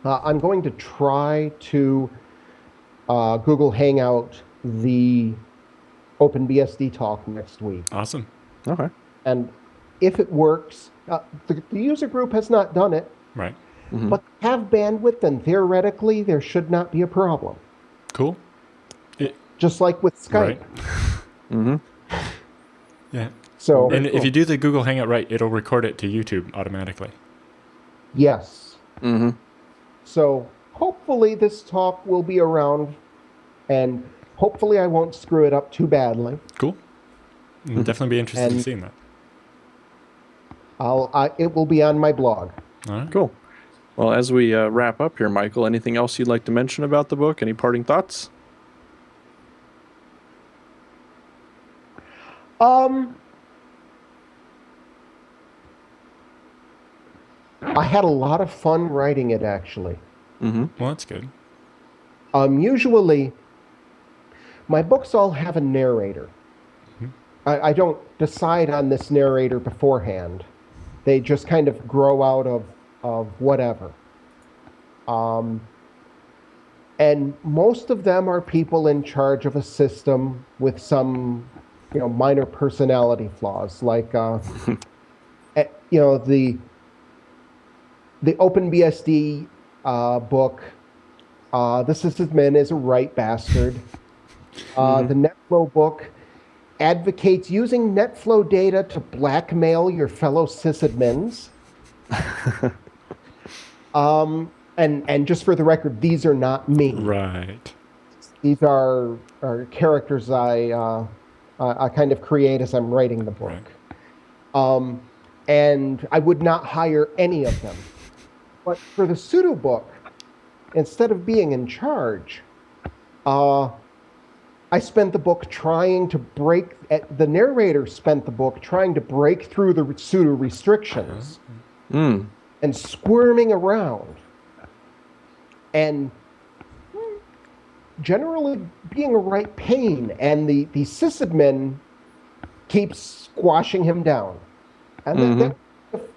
S3: I'm going to try to Google Hangout the OpenBSD talk next week.
S2: Awesome.
S1: Okay.
S3: And if it works, the user group has not done it,
S2: Right.
S3: but have bandwidth, and theoretically there should not be a problem.
S2: Cool.
S3: Just like with Skype.
S2: Right. Yeah.
S3: So,
S2: And if you do the Google Hangout right, it'll record it to YouTube automatically.
S3: yes. So hopefully this talk will be around, and hopefully I won't screw it up too badly.
S2: Cool. I'll definitely be interested in seeing that.
S3: It will be on my blog.
S2: All right.
S1: Cool. Well, as we wrap up here, Michael, anything else you'd like to mention about the book? Any parting thoughts?
S3: I had a lot of fun writing it, actually.
S2: Well, that's good.
S3: Usually, my books all have a narrator. I don't decide on this narrator beforehand. They just kind of grow out of whatever. And most of them are people in charge of a system with some, minor personality flaws, like, the OpenBSD book. The sysadmin is a right bastard. The NetFlow book advocates using NetFlow data to blackmail your fellow sysadmins. And just for the record, these are not me.
S2: Right.
S3: These are characters I kind of create as I'm writing the book.
S2: Right.
S3: And I would not hire any of them. But for the Sudo book, instead of being in charge, I spent the book trying to the narrator spent the book trying to break through the Sudo restrictions and squirming around. And generally being a right pain, and the sysadmin keeps squashing him down. And that's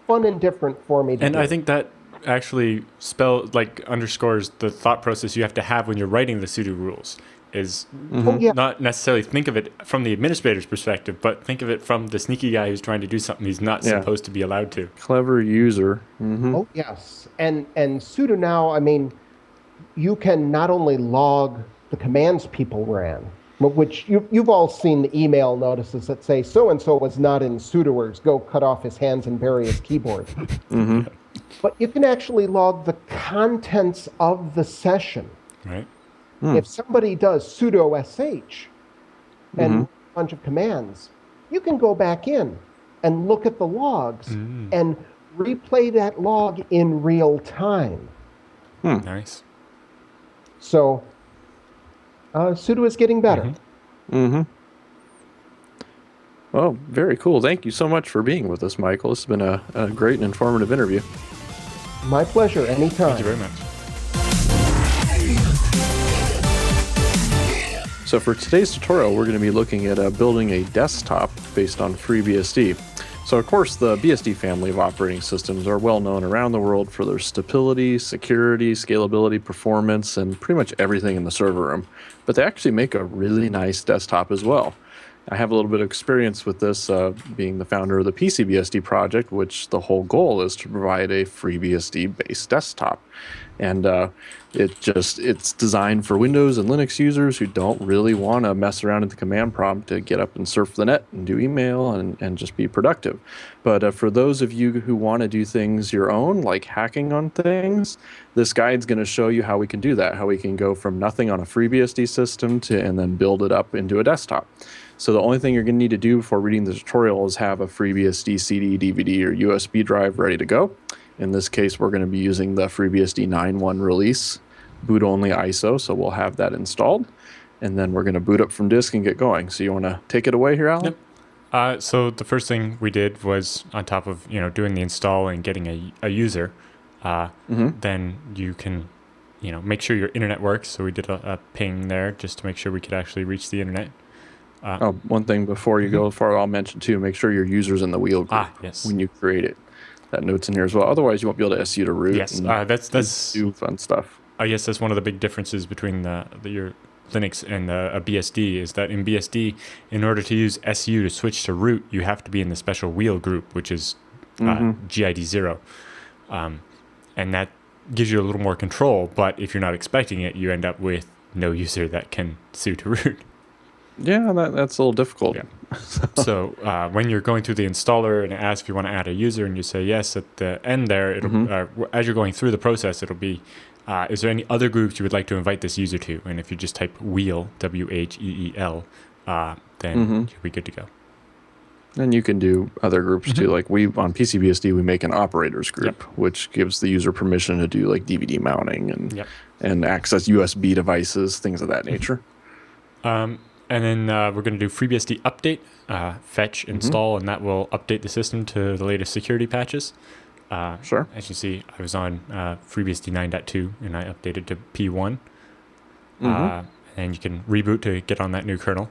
S3: fun and different for me to do.
S2: And I think that actually underscores the thought process you have to have when you're writing the Sudo rules. Is not necessarily think of it from the administrator's perspective, but think of it from the sneaky guy who's trying to do something he's not supposed to be allowed to.
S1: Clever user.
S3: Oh, yes. And Sudo Now, I mean, you can not only log the commands people ran, which you've all seen the email notices that say, so-and-so was not in sudoers, go cut off his hands and bury his keyboard. But you can actually log the contents of the session.
S2: Right.
S3: If somebody does sudo sh and a bunch of commands, you can go back in and look at the logs and replay that log in real time.
S2: Nice.
S3: So Sudo is getting better.
S1: Well, very cool. Thank you so much for being with us, Michael. This has been a great and informative interview.
S3: My pleasure. Anytime.
S2: Thank you very much.
S1: So for today's tutorial, we're going to be looking at building a desktop based on FreeBSD. So of course, the BSD family of operating systems are well known around the world for their stability, security, scalability, performance, and pretty much everything in the server room. But they actually make a really nice desktop as well. I have a little bit of experience with this, being the founder of the PCBSD project, which the whole goal is to provide a FreeBSD-based desktop. And it's designed for Windows and Linux users who don't really want to mess around at the command prompt to get up and surf the net and do email and just be productive. But for those of you who want to do things your own, like hacking on things, this guide's going to show you how we can do that, how we can go from nothing on a FreeBSD system and then build it up into a desktop. So the only thing you're going to need to do before reading the tutorial is have a FreeBSD CD, DVD, or USB drive ready to go. In this case, we're going to be using the FreeBSD 9.1 release, boot-only ISO, so we'll have that installed. And then we're going to boot up from disk and get going. So you want to take it away here, Alan?
S2: Yep. So the first thing we did was, on top of doing the install and getting a user, then you can make sure your internet works. So we did a ping there just to make sure we could actually reach the internet.
S1: One thing before you go far, I'll mention too, make sure your user's in the wheel group when you create it. That note's in here as well. Otherwise, you won't be able to SU to root.
S2: Yes, that's
S1: do fun stuff.
S2: I guess that's one of the big differences between your Linux and a BSD is that in BSD, in order to use SU to switch to root, you have to be in the special wheel group, which is GID 0. And that gives you a little more control, but if you're not expecting it, you end up with no user that can SU to root.
S1: Yeah, that's a little difficult.
S2: Yeah. So when you're going through the installer and it asks if you want to add a user and you say yes at the end there, it'll as you're going through the process, it'll be, is there any other groups you would like to invite this user to? And if you just type wheel, WHEEL, then you'll be good to go.
S1: And you can do other groups too. Like on PCBSD, we make an operators group, which gives the user permission to do like DVD mounting and access USB devices, things of that nature.
S2: And then we're going to do FreeBSD update, fetch, install, and that will update the system to the latest security patches.
S1: Sure.
S2: As you see, I was on FreeBSD 9.2, and I updated to P1. And you can reboot to get on that new kernel.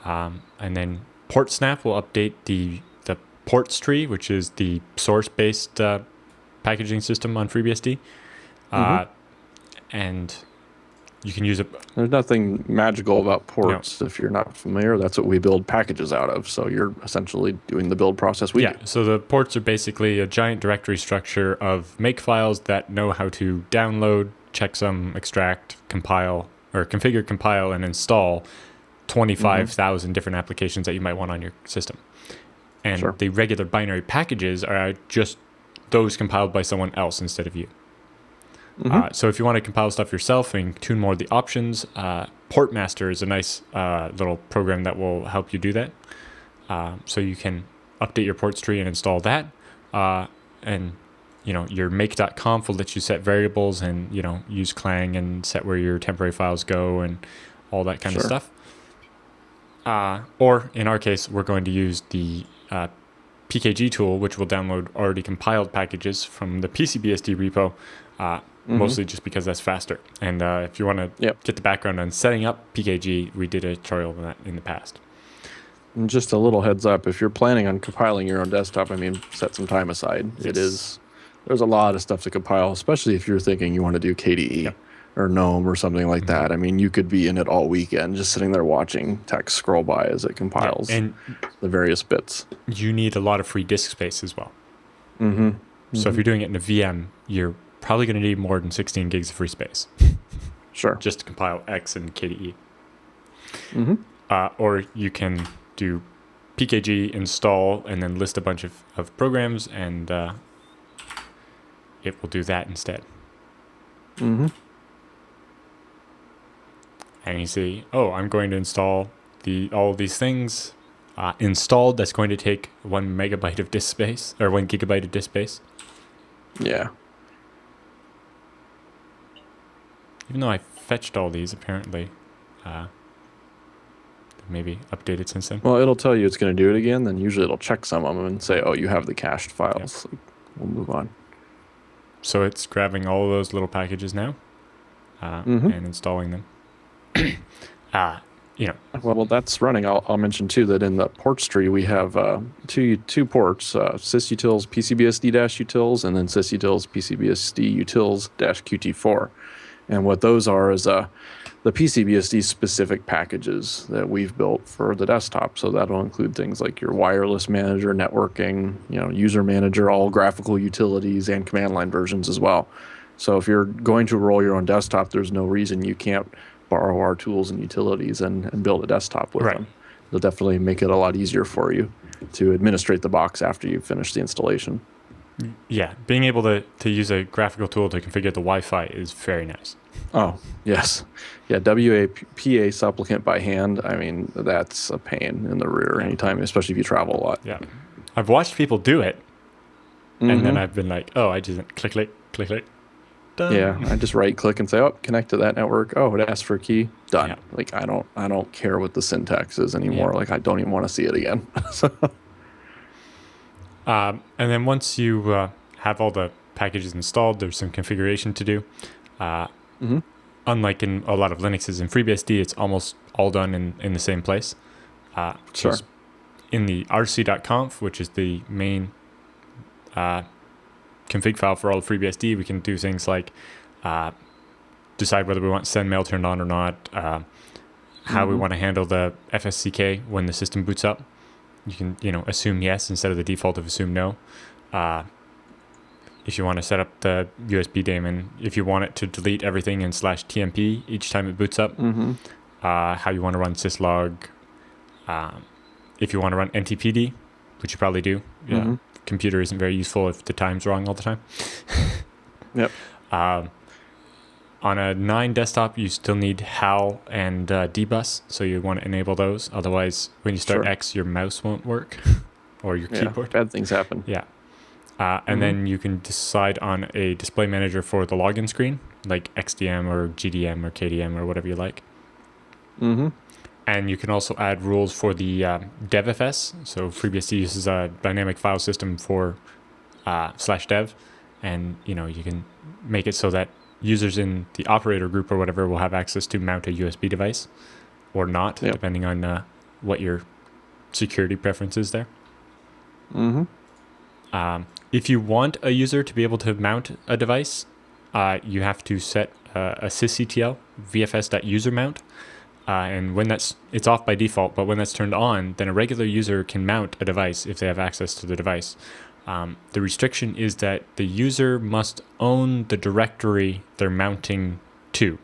S2: And then port snap will update the ports tree, which is the source-based packaging system on FreeBSD. And you can use it.
S1: There's nothing magical about ports if you're not familiar. That's what we build packages out of. So you're essentially doing the build process we do.
S2: So the ports are basically a giant directory structure of make files that know how to download, checksum, extract, compile, or configure, compile, and install 25,000 different applications that you might want on your system. And the regular binary packages are just those compiled by someone else instead of you. So if you want to compile stuff yourself and tune more of the options, Portmaster is a nice little program that will help you do that. So you can update your ports tree and install that. And your make.conf will let you set variables and use Clang and set where your temporary files go and all that kind of stuff. Or in our case, we're going to use the PKG tool, which will download already compiled packages from the PCBSD repo. Mostly just because that's faster. And if you want to get the background on setting up PKG, we did a tutorial on that in the past.
S1: And just a little heads up, if you're planning on compiling your own desktop, set some time aside.
S2: Yes.
S1: There's a lot of stuff to compile, especially if you're thinking you want to do KDE or GNOME or something like that. You could be in it all weekend, just sitting there watching text scroll by as it compiles the various bits.
S2: You need a lot of free disk space as well. So if you're doing it in a VM, you're probably going to need more than 16 gigs of free space. Just to compile X and KDE. Or you can do PKG install and then list a bunch of programs, and it will do that instead. And you see, I'm going to install all of these things. Installed, that's going to take 1 megabyte of disk space, or 1 gigabyte of disk space.
S1: Yeah.
S2: Even though I fetched all these, apparently, maybe updated since then.
S1: Well, it'll tell you it's going to do it again. Then usually it'll check some of them and say, you have the cached files. We'll move on.
S2: So it's grabbing all of those little packages now and installing them.
S1: Well, that's running. I'll mention too that in the ports tree we have two ports: sysutils PCBSD-utils, and then sysutils PCBSD-utils-QT4. And what those are is the PCBSD specific packages that we've built for the desktop. So that'll include things like your wireless manager, networking, user manager, all graphical utilities, and command line versions as well. So if you're going to roll your own desktop, there's no reason you can't borrow our tools and utilities and build a desktop with them. They'll definitely make it a lot easier for you to administrate the box after you finish the installation.
S2: Yeah, being able to use a graphical tool to configure the Wi-Fi is very nice.
S1: Oh, yes. Yeah, WAPA supplicant by hand, I mean, that's a pain in the rear anytime, especially if you travel a lot.
S2: Yeah. I've watched people do it, and then I've been like, oh, I just click, click, click, click, done.
S1: Yeah, I just right-click and say, oh, connect to that network. Oh, it asks for a key. Done.
S2: Yeah.
S1: Like, I don't care what the syntax is anymore. Yeah. Like, I don't even want to see it again.
S2: And then once you have all the packages installed, there's some configuration to do. Unlike in a lot of Linuxes in FreeBSD, it's almost all done in the same place.
S1: Sure.
S2: In the rc.conf, which is the main config file for all of FreeBSD, we can do things like decide whether we want send mail turned on or not, how we want to handle the FSCK when the system boots up. You can, assume yes instead of the default of assume no. If you want to set up the USB daemon, if you want it to delete everything in /tmp each time it boots up, how you want to run syslog, if you want to run ntpd, which you probably do. Yeah, computer isn't very useful if the time's wrong all the time.
S1: Yep.
S2: On a 9 desktop, you still need HAL and dbus, so you want to enable those. Otherwise, when you start X, your mouse won't work, or your keyboard.
S1: Bad things happen.
S2: Yeah. And then you can decide on a display manager for the login screen, like XDM or GDM or KDM or whatever you like. And you can also add rules for the devfs. So FreeBSD uses a dynamic file system for /dev, and you can make it so that users in the operator group or whatever will have access to mount a USB device or not, depending on what your security preference is there. If you want a user to be able to mount a device, you have to set a sysctl vfs.usermount, and when it's off by default, but when that's turned on, then a regular user can mount a device if they have access to the device. The restriction is that the user must own the directory they're mounting to,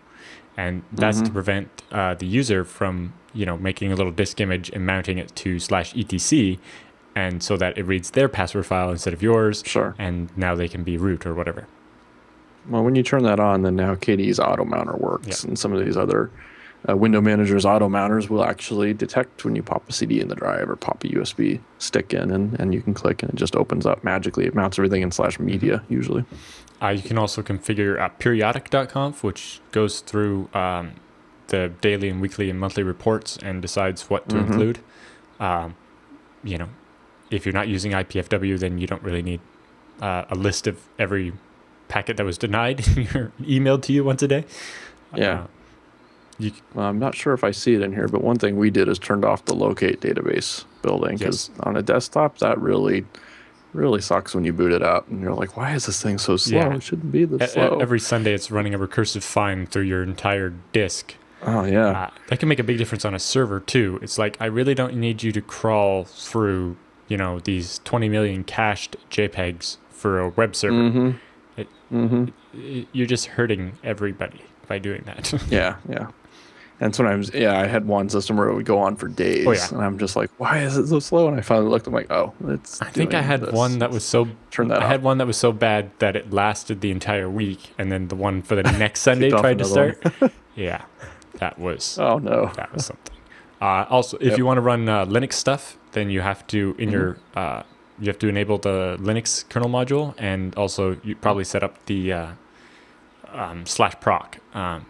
S2: and that's to prevent the user from making a little disk image and mounting it to /etc, and so that it reads their password file instead of yours.
S1: Sure.
S2: And now they can be root or whatever.
S1: Well, when you turn that on, then now KDE's auto mounter works, and some of these other window managers auto mounters will actually detect when you pop a CD in the drive or pop a USB stick in, and you can click and it just opens up magically. It mounts everything in /media usually.
S2: You can also configure periodic.conf, which goes through the daily and weekly and monthly reports and decides what to include. If you're not using IPFW, then you don't really need a list of every packet that was denied emailed to you once a day.
S1: Yeah. Well, I'm not sure if I see it in here, but one thing we did is turned off the locate database building, because on a desktop, that really sucks when you boot it up and you're like, why is this thing so slow?
S2: Yeah.
S1: It shouldn't be this slow.
S2: Every Sunday, it's running a recursive find through your entire disk.
S1: Oh, yeah.
S2: That can make a big difference on a server, too. It's like, I really don't need you to crawl through these 20 million cached JPEGs for a web server. You're just hurting everybody by doing that.
S1: Yeah. And sometimes, I had one system where it would go on for days, and I'm just like, why is it so slow? And I finally looked, I'm like, oh, it's
S2: I think I had one that was so
S1: had
S2: one that was so bad that it lasted the entire week, and then the one for the next Sunday tried to start. Yeah, that was
S1: oh no,
S2: that was something. Also, if you want to run Linux stuff, then you have to you have to enable the Linux kernel module, and also you probably set up the /proc.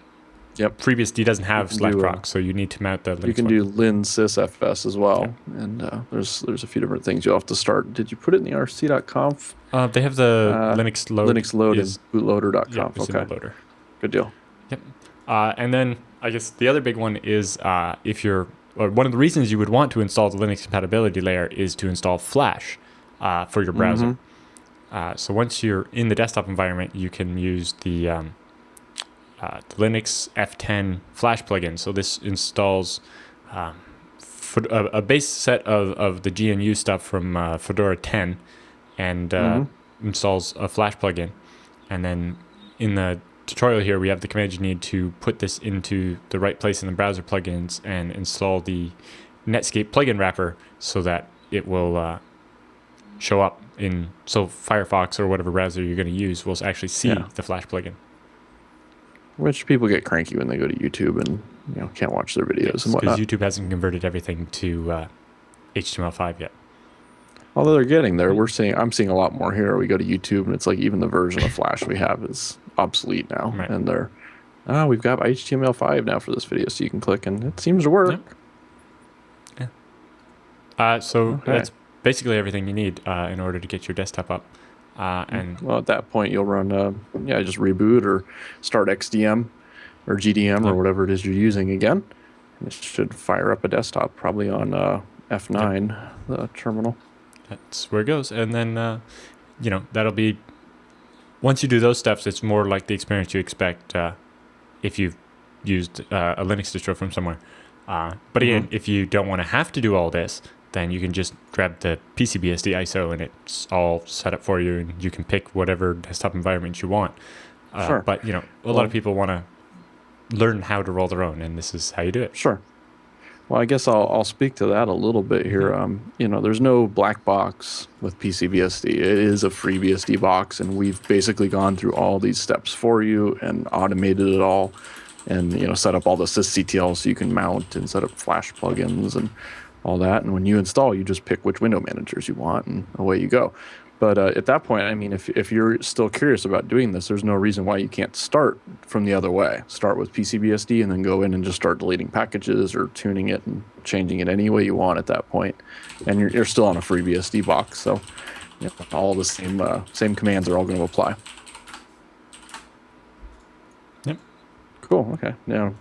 S2: FreeBSD doesn't have /proc, so you need to mount the Linux.
S1: You can do linsysfs as well, and there's a few different things you'll have to start. Did you put it in the rc.conf?
S2: They have the Linux load.
S1: Linux load is bootloader.conf.
S2: Yeah, it's in the loader.
S1: Good deal.
S2: Yep. And then I guess the other big one is one of the reasons you would want to install the Linux compatibility layer is to install Flash for your browser. So once you're in the desktop environment, you can use the the Linux F10 Flash plugin. So this installs a base set of the GNU stuff from Fedora 10 and installs a Flash plugin. And then in the tutorial here, we have the commands you need to put this into the right place in the browser plugins and install the Netscape plugin wrapper so that it will show up so Firefox or whatever browser you're going to use will actually see the Flash plugin.
S1: Which people get cranky when they go to YouTube and can't watch their videos and whatnot.
S2: Because YouTube hasn't converted everything to HTML5 yet.
S1: Although they're getting there, I'm seeing a lot more here. We go to YouTube and it's like even the version of Flash we have is obsolete now,
S2: right.
S1: And we've got HTML5 now for this video, so you can click and it seems to work.
S2: So that's basically everything you need in order to get your desktop up.
S1: Well, at that point, you'll run, just reboot or start XDM or GDM or whatever it is you're using again. And it should fire up a desktop, probably on F9, the terminal.
S2: That's where it goes. And then, that'll be, once you do those steps, it's more like the experience you expect if you've used a Linux distro from somewhere. But again, if you don't want to have to do all this, then you can just grab the PCBSD ISO and it's all set up for you and you can pick whatever desktop environment you want.
S1: Sure.
S2: But, a lot of people want to learn how to roll their own, and this is how you do it.
S1: Sure. Well, I guess I'll speak to that a little bit here. There's no black box with PCBSD. It is a FreeBSD box, and we've basically gone through all these steps for you and automated it all and, set up all the sysctl so you can mount and set up Flash plugins and all that. And when you install, you just pick which window managers you want and away you go. But at that point, if you're still curious about doing this, there's no reason why you can't start from the other way. Start with PCBSD and then go in and just start deleting packages or tuning it and changing it any way you want at that point. And you're still on a FreeBSD box, so all the same commands are all going to apply.
S2: Yep.
S1: Cool. Okay. Now,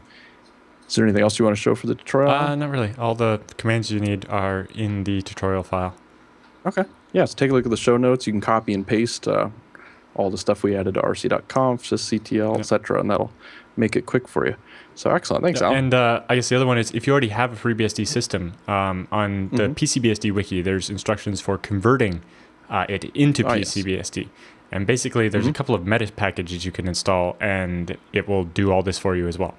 S1: is there anything else you want to show for the tutorial?
S2: Not really. All the commands you need are in the tutorial file.
S1: Okay. Yeah, so take a look at the show notes. You can copy and paste all the stuff we added to rc.conf, sysctl, etc., and that'll make it quick for you. So excellent. Thanks, Al.
S2: And I guess the other one is if you already have a FreeBSD system, on the PCBSD wiki, there's instructions for converting it into PCBSD. Yes. And basically, there's a couple of meta packages you can install, and it will do all this for you as well.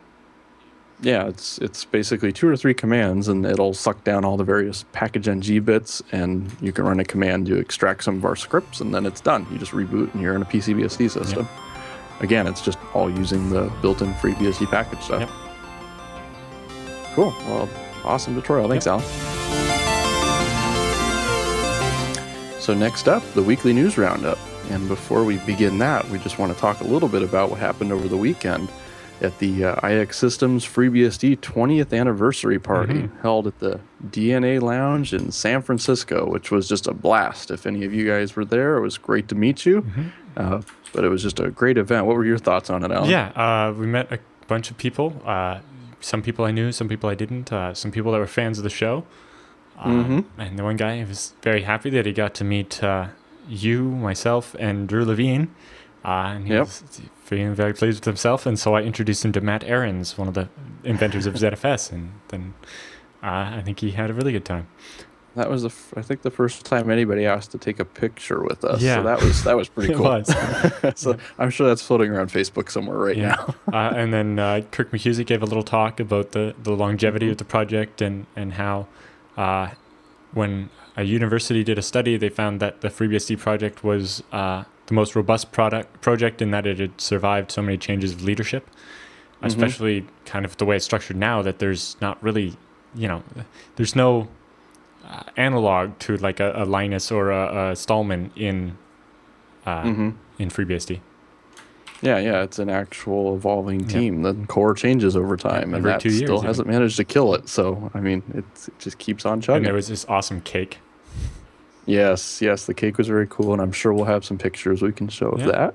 S1: Yeah, it's basically 2 or 3 commands, and it'll suck down all the various package ng bits, and you can run a command to extract some of our scripts, and then it's done. You just reboot, and you're in a PCBSD system. Yep. Again, it's just all using the built-in FreeBSD package stuff.
S2: Yep.
S1: Cool. Well, awesome tutorial. Thanks, Alan. So next up, the weekly news roundup. And before we begin that, we just want to talk a little bit about what happened over the weekend at the IX Systems FreeBSD 20th anniversary party held at the DNA Lounge in San Francisco, which was just a blast. If any of you guys were there, it was great to meet you. But it was just a great event. What were your thoughts on it, Alan?
S2: Yeah, we met a bunch of people. Some people I knew, some people I didn't. Some people that were fans of the show. And the one guy was very happy that he got to meet you, myself, and Drew Levine. And he was feeling very pleased with himself, and so I introduced him to Matt Ahrens, one of the inventors of ZFS, and then I think he had a really good time.
S1: That was, I think, the first time anybody asked to take a picture with us.
S2: Yeah.
S1: So that was pretty cool.
S2: It was.
S1: So I'm sure that's floating around Facebook somewhere right now.
S2: And then Kirk McHusey gave a little talk about the longevity of the project and how when a university did a study, they found that the FreeBSD project was the most robust project in that it had survived so many changes of leadership, especially kind of the way it's structured now, that there's not really, there's no analog to like a Linus or a Stallman in FreeBSD. Yeah,
S1: it's an actual evolving team. The core changes over time, and that still hasn't managed to kill it. So, it just keeps on chugging.
S2: And there was this awesome cake.
S1: Yes, the cake was very cool, and I'm sure we'll have some pictures we can show of that.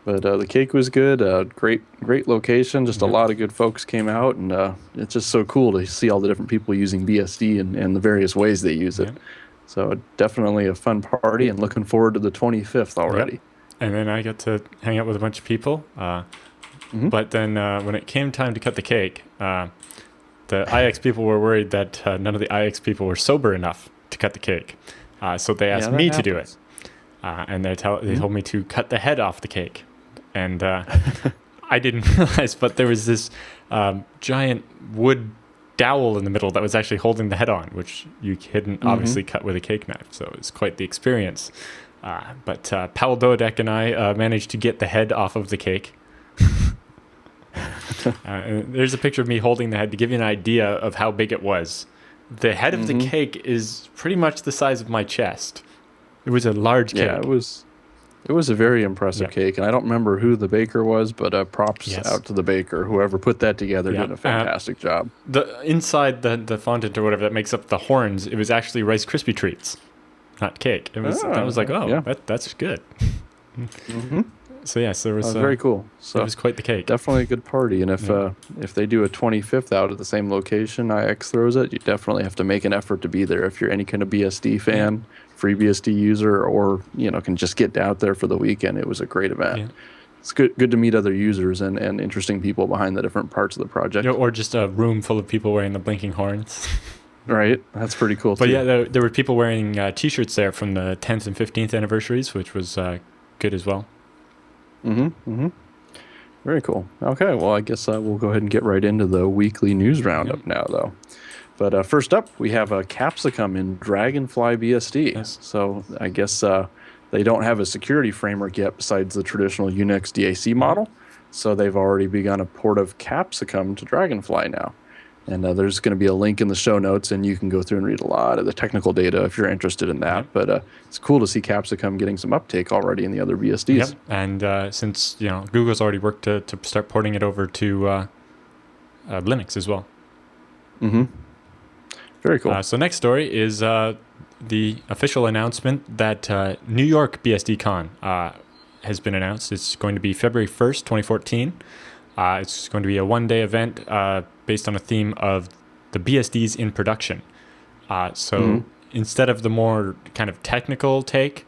S1: But the cake was good. Great location. Just a lot of good folks came out, and it's just so cool to see all the different people using BSD and the various ways they use it. So definitely a fun party, and looking forward to the 25th already.
S2: And then I got to hang out with a bunch of people. But then when it came time to cut the cake, the IX people were worried that none of the IX people were sober enough to cut the cake. So they asked me to do it. And they told me to cut the head off the cake. And I didn't realize, but there was this giant wood dowel in the middle that was actually holding the head on, which you couldn't obviously cut with a cake knife. So it was quite the experience. But Paul Dodek and I managed to get the head off of the cake. And there's a picture of me holding the head to give you an idea of how big it was. The head of the cake is pretty much the size of my chest. It was a large cake.
S1: Yeah, it was a very impressive cake, and I don't remember who the baker was, but props out to the baker. Whoever put that together did a fantastic job.
S2: The inside the fondant or whatever that makes up the horns, it was actually Rice Krispie treats, not cake. It was. I was like, that's good. So yes, there was
S1: very cool. So
S2: it was quite the cake.
S1: Definitely a good party, and if they do a 25th out at the same location IX throws it, you definitely have to make an effort to be there if you're any kind of BSD fan, FreeBSD user, or can just get out there for the weekend. It was a great event. Yeah. It's good to meet other users and interesting people behind the different parts of the project.
S2: Or just a room full of people wearing the blinking horns.
S1: Right, that's pretty cool.
S2: But yeah, there were people wearing T-shirts there from the 10th and 15th anniversaries, which was good as well.
S1: Very cool. Okay, well, I guess we'll go ahead and get right into the weekly news roundup now, though. But first up, we have a Capsicum in Dragonfly BSD.
S2: Yes.
S1: So I guess they don't have a security framework yet besides the traditional Unix DAC model. So they've already begun a port of Capsicum to Dragonfly now. And there's going to be a link in the show notes, and you can go through and read a lot of the technical data if you're interested in that. But it's cool to see Capsicum getting some uptake already in the other BSDs.
S2: Yep. And since Google's already worked to start porting it over to Linux as well.
S1: Very cool.
S2: So next story is the official announcement that New York BSD Con has been announced. It's going to be February 1st, 2014. It's going to be a one-day event based on a theme of the BSDs in production. So instead of the more kind of technical take,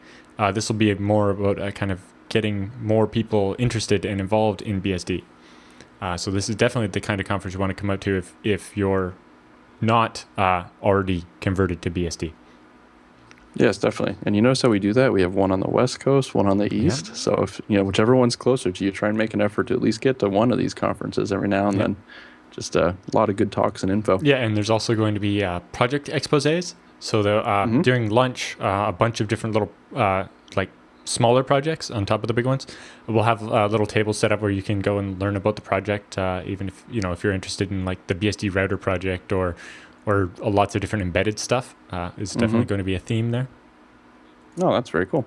S2: this will be more about kind of getting more people interested and involved in BSD. So this is definitely the kind of conference you want to come out to if you're not already converted to BSD.
S1: Yes, definitely. And you notice how we do that? We have one on the West Coast, one on the East. Yep. So if whichever one's closer to you, try and make an effort to at least get to one of these conferences every now and then. Just a lot of good talks and info.
S2: Yeah, and there's also going to be project exposés. So during lunch, a bunch of different little smaller projects on top of the big ones. We'll have a little table set up where you can go and learn about the project, even if if you're interested in like the BSD router project or lots of different embedded stuff. Is definitely going to be a theme there.
S1: Oh, that's very cool.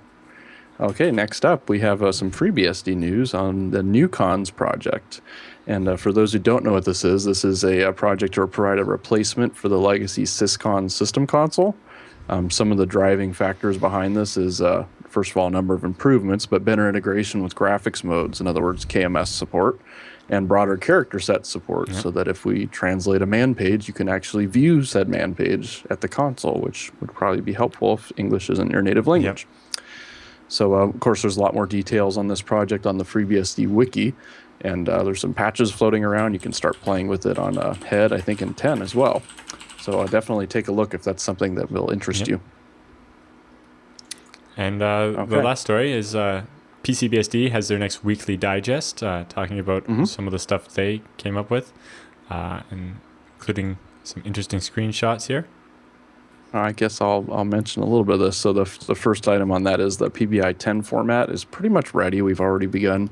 S1: Okay, next up, we have some FreeBSD news on the NewCons project. And for those who don't know what this is a project to provide a replacement for the legacy Syscon system console. Some of the driving factors behind this is, first of all, a number of improvements, but better integration with graphics modes, in other words, KMS support, and broader character set support, so that if we translate a man page, you can actually view said man page at the console, which would probably be helpful if English isn't your native language. So, of course, there's a lot more details on this project on the FreeBSD wiki, and there's some patches floating around. You can start playing with it on head, I think, in 10 as well. So definitely take a look if that's something that will interest you. And
S2: the last story is PCBSD has their next weekly digest, talking about some of the stuff they came up with, and including some interesting screenshots here.
S1: I guess I'll mention a little bit of this. So the first item on that is the PBI 10 format is pretty much ready. We've already begun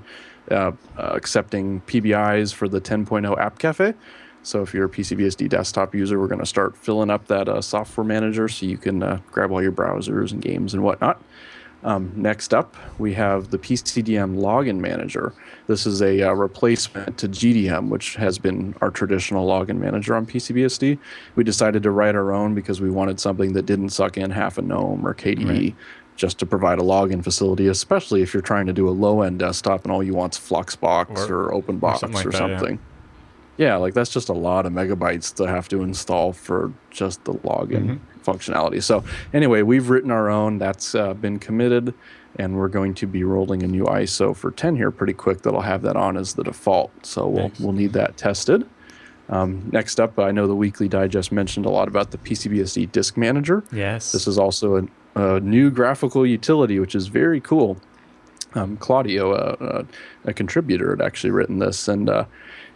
S1: accepting PBIs for the 10.0 App Cafe. So if you're a PCBSD desktop user, we're going to start filling up that software manager so you can grab all your browsers and games and whatnot. Next up, we have the PCDM login manager. This is a replacement to GDM, which has been our traditional login manager on PCBSD. We decided to write our own because we wanted something that didn't suck in half a GNOME or KDE, just to provide a login facility, especially if you're trying to do a low-end desktop and all you want's Fluxbox or OpenBox or something. Yeah, like that's just a lot of megabytes to have to install for just the login functionality. So anyway, we've written our own. That's been committed, And we're going to be rolling a new ISO for 10 here pretty quick that'll have that on as the default. So we'll need that tested. Next up, I know the Weekly Digest mentioned a lot about the PCBSD Disk Manager.
S2: Yes.
S1: This is also a new graphical utility, which is very cool. Claudio, a contributor, had actually written this, and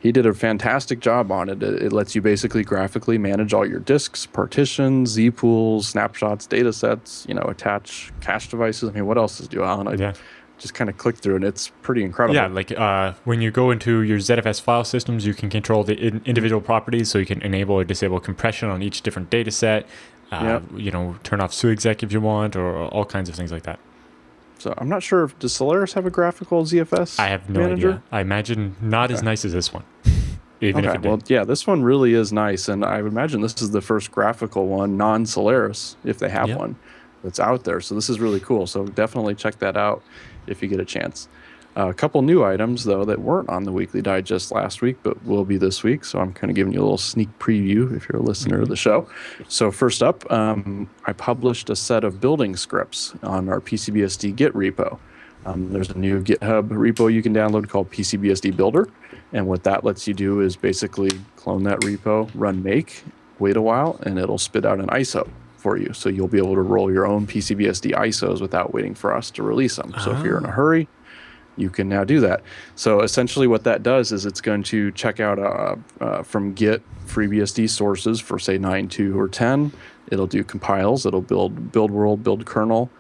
S1: he did a fantastic job on it. It lets you basically graphically manage all your disks, partitions, Z pools, snapshots, data sets, attach cache devices. I mean, what else does it do, Alan? I just kind of clicked through, and it's pretty incredible.
S2: Yeah, like when you go into your ZFS file systems, you can control the individual properties, so you can enable or disable compression on each different data set, turn off SUEXEC if you want, or all kinds of things like that.
S1: So I'm not sure, does Solaris have a graphical ZFS
S2: I have no
S1: manager?
S2: idea. I imagine not as nice as this one.
S1: Even if it did. Well, yeah, this one really is nice, and I would imagine this is the first graphical one, non-Solaris, if they have one, that's out there. So this is really cool. So definitely check that out if you get a chance. A couple new items, though, that weren't on the Weekly Digest last week, but will be this week. So I'm kind of giving you a little sneak preview if you're a listener to the show. So first up, I published a set of building scripts on our PCBSD Git repo. There's a new GitHub repo you can download called PCBSD Builder. And what that lets you do is basically clone that repo, run make, wait a while, and it'll spit out an ISO for you. So you'll be able to roll your own PCBSD ISOs without waiting for us to release them. So if you're in a hurry, you can now do that. So essentially what that does is it's going to check out from Git FreeBSD sources for say 9.2 or 10. It'll do compiles. It'll build world, build kernel.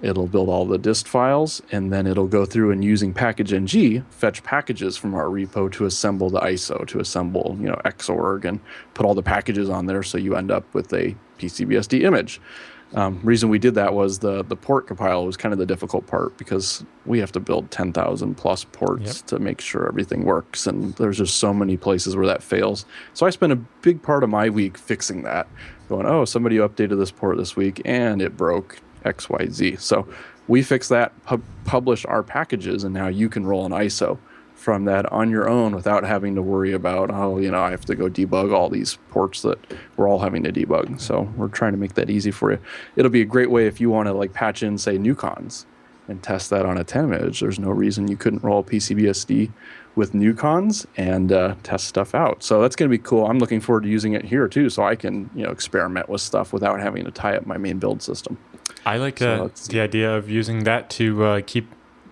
S1: It'll build all the dist files, and then it'll go through and using package.ng fetch packages from our repo to assemble the ISO, to assemble Xorg and put all the packages on there, so you end up with a PCBSD image. Reason we did that was the port compile was kind of the difficult part, because we have to build 10,000 plus ports to make sure everything works, and there's just so many places where that fails. So I spent a big part of my week fixing that, going, oh, somebody updated this port this week and it broke XYZ. So we fixed that, published our packages, and now you can roll an ISO from that on your own without having to worry about, I have to go debug all these ports that we're all having to debug. So we're trying to make that easy for you. It'll be a great way if you want to patch in, say, Nucons and test that on a 10 image. There's no reason you couldn't roll PCBSD with Nucons and test stuff out. So that's going to be cool. I'm looking forward to using it here too, so I can experiment with stuff without having to tie up my main build system.
S2: I like the idea of using that to keep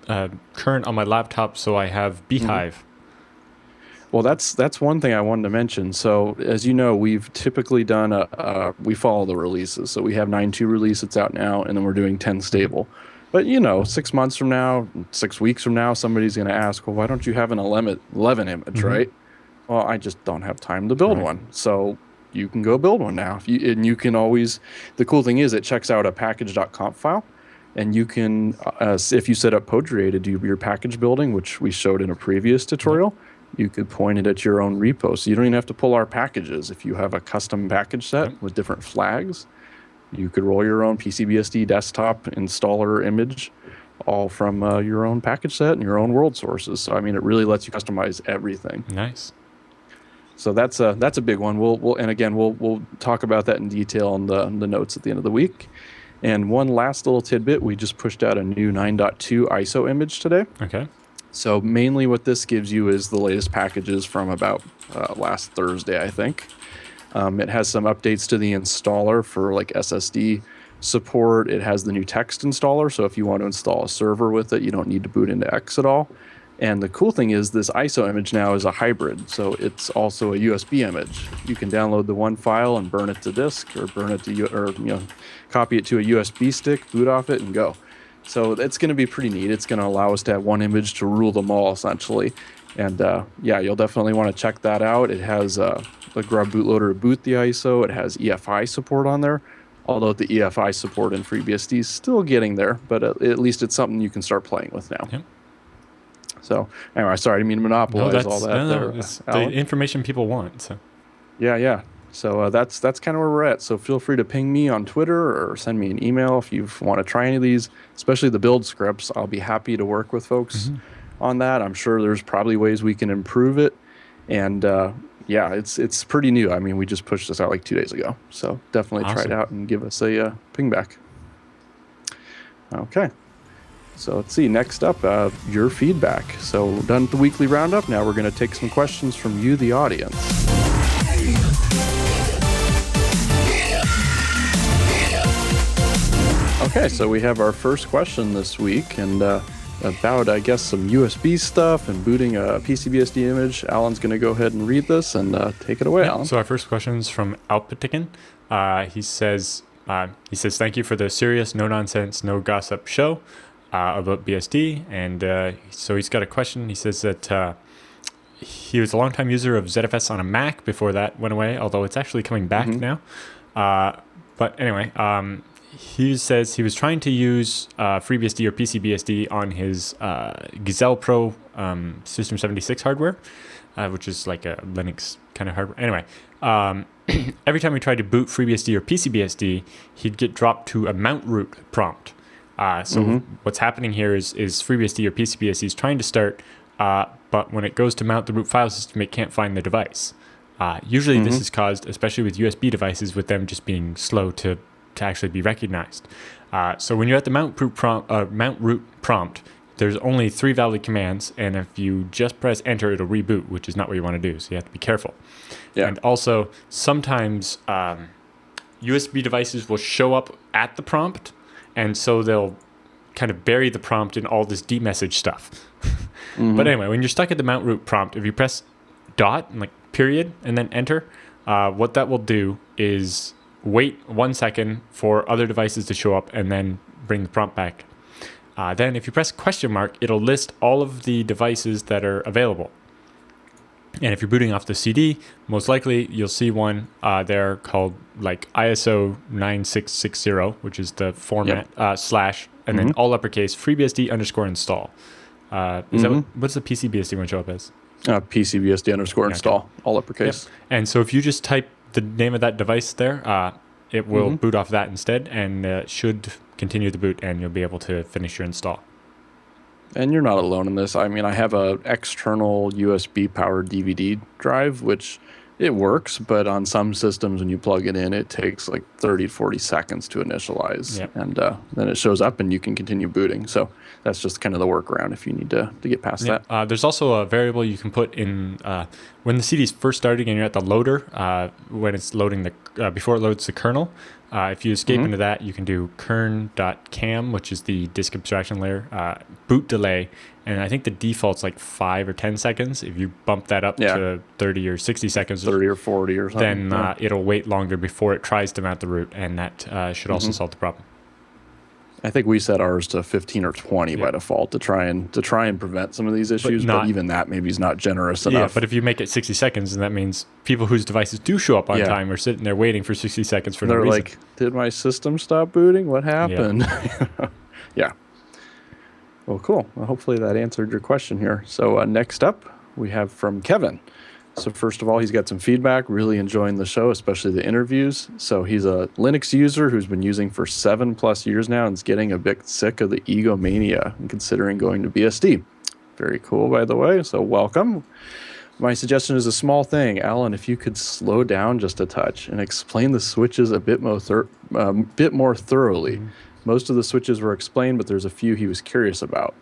S2: current on my laptop, so I have Beehive.
S1: Well, that's one thing I wanted to mention. So as you know, we've typically done we follow the releases. So we have 9.2 release that's out now, and then we're doing 10 stable. But 6 months from now, 6 weeks from now, somebody's going to ask, well, why don't you have an 11 image, right? Well, I just don't have time to build one. So you can go build one now. You can always, the cool thing is it checks out a package.conf file, and you can, if you set up Podre to do your package building, which we showed in a previous tutorial, you could point it at your own repo. So you don't even have to pull our packages. If you have a custom package set with different flags, you could roll your own PCBSD desktop installer image all from your own package set and your own world sources. So, I mean, it really lets you customize everything.
S2: Nice.
S1: So that's a big one. We'll talk about that in detail in the notes at the end of the week. And one last little tidbit, we just pushed out a new 9.2 ISO image today. Okay. So mainly what this gives you is the latest packages from about last Thursday, I think. It has some updates to the installer for SSD support. It has the new text installer, so if you want to install a server with it, you don't need to boot into X at all. And the cool thing is this ISO image now is a hybrid, so it's also a USB image. You can download the one file and burn it to disk, or burn it to copy it to a USB stick, boot off it, and go. So it's going to be pretty neat. It's going to allow us to have one image to rule them all, essentially. And you'll definitely want to check that out. It has the Grub bootloader to boot the ISO. It has EFI support on there, although the EFI support in FreeBSD is still getting there, but at least it's something you can start playing with now. Yep. So anyway, sorry, I didn't mean to monopolize all that.
S2: It's the information people want. So
S1: yeah. So that's kind of where we're at. So feel free to ping me on Twitter or send me an email if you want to try any of these, especially the build scripts. I'll be happy to work with folks on that. I'm sure there's probably ways we can improve it. And it's pretty new. I mean, we just pushed this out 2 days ago. So definitely try it out and give us a ping back. Okay. So let's see. Next up, your feedback. So done with the weekly roundup. Now we're going to take some questions from you, the audience. Okay, so we have our first question this week, and about, I guess, some USB stuff and booting a PCBSD image. Alan's going to go ahead and read this and take it away, Alan.
S2: So our first question is from Alpatikin. He says, thank you for the serious, no nonsense, no gossip show about BSD. And so he's got a question. He says that he was a longtime user of ZFS on a Mac before that went away, although it's actually coming back now. But anyway, he says he was trying to use FreeBSD or PCBSD on his Gazelle Pro System 76 hardware, which is like a Linux kind of hardware. Anyway, every time he tried to boot FreeBSD or PCBSD, he'd get dropped to a mount root prompt. So what's happening here is FreeBSD or PCBSD is trying to start, but when it goes to mount the root file system, it can't find the device. Usually this is caused, especially with USB devices, with them just being slow to actually be recognized. So when you're at the mount root prompt, there's only 3 valid commands, and if you just press enter, it'll reboot, which is not what you want to do, so you have to be careful. Yeah. And also, sometimes USB devices will show up at the prompt, and so they'll kind of bury the prompt in all this dmessage stuff. But anyway, when you're stuck at the mount root prompt, if you press dot, like period, and then enter, what that will do is wait 1 second for other devices to show up and then bring the prompt back. Then if you press question mark, it'll list all of the devices that are available. And if you're booting off the CD, most likely you'll see one there called like ISO 9660, which is the format, slash, and then all uppercase, FreeBSD _ install. Is that what's the PCBSD one show up as?
S1: PCBSD _ install, all uppercase.
S2: Yep. And so if you just type the name of that device there, it will boot off that instead, and should continue the boot, and you'll be able to finish your install.
S1: And you're not alone in this. I mean, I have an external USB powered DVD drive, which it works, but on some systems when you plug it in, it takes like 30 to 40 seconds to initialize. Yep. And then it shows up and you can continue booting. So that's just kind of the workaround if you need to get past that.
S2: There's also a variable you can put in when the CD is first starting and you're at the loader, when it's loading before it loads the kernel. If you escape into that, you can do kern.cam, which is the disk abstraction layer, boot delay, and I think the default's like 5 or 10 seconds. If you bump that up to 30 or 60 seconds,
S1: 30 or 40 or something,
S2: then it'll wait longer before it tries to mount the root, and that should also solve the problem.
S1: I think we set ours to 15 or 20 by default to try and prevent some of these issues, but even that maybe is not generous enough.
S2: Yeah, but if you make it 60 seconds, then that means people whose devices do show up on time are sitting there waiting for 60 seconds for no reason.
S1: They're like, did my system stop booting? What happened? Yeah. Well, cool. Well, hopefully that answered your question here. So next up, we have from Kevin. So first of all, he's got some feedback, really enjoying the show, especially the interviews. So he's a Linux user who's been using for 7+ years now and is getting a bit sick of the egomania and considering going to BSD. Very cool, by the way. So welcome. My suggestion is a small thing. Alan, if you could slow down just a touch and explain the switches a bit more thoroughly. Most of the switches were explained, but there's a few he was curious about.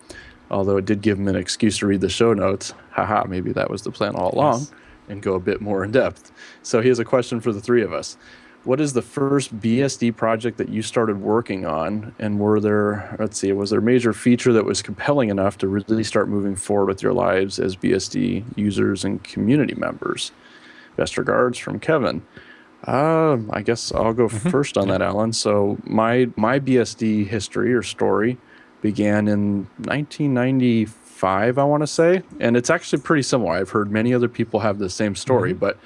S1: Although it did give him an excuse to read the show notes. Haha, maybe that was the plan all along. Yes. And go a bit more in depth. So he has a question for the three of us. What is the first BSD project that you started working on? And was there a major feature that was compelling enough to really start moving forward with your lives as BSD users and community members? Best regards from Kevin. I guess I'll go first on that, Alan. So my BSD history or story began in 1995, I want to say. And it's actually pretty similar. I've heard many other people have the same story, but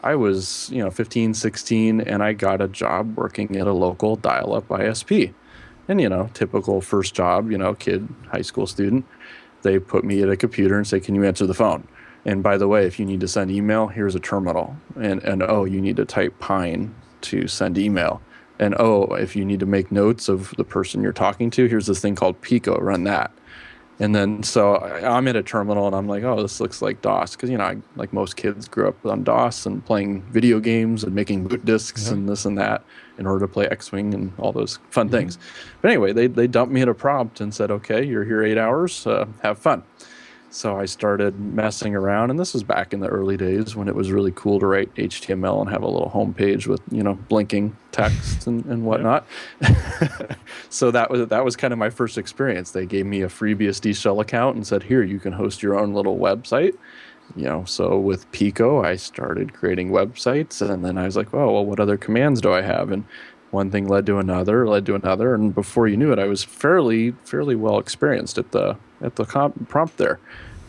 S1: I was, 15, 16, and I got a job working at a local dial-up ISP. And, typical first job, kid, high school student. They put me at a computer and say, can you answer the phone? And by the way, if you need to send email, here's a terminal. And you need to type pine to send email. And if you need to make notes of the person you're talking to, here's this thing called Pico, run that. And then so I'm at a terminal and I'm like, oh, this looks like DOS. Because, like most kids grew up on DOS and playing video games and making boot disks
S2: Yeah.
S1: and this and that in order to play X-Wing and all those fun things. But anyway, they dumped me at a prompt and said, okay, you're here 8 hours, have fun. So I started messing around, and this was back in the early days when it was really cool to write HTML and have a little homepage with, blinking text and whatnot. So that was kind of my first experience. They gave me a FreeBSD shell account and said, here, you can host your own little website. So with Pico, I started creating websites, and then I was like, oh, well, what other commands do I have? And one thing led to another, and before you knew it, I was fairly well experienced at the prompt there.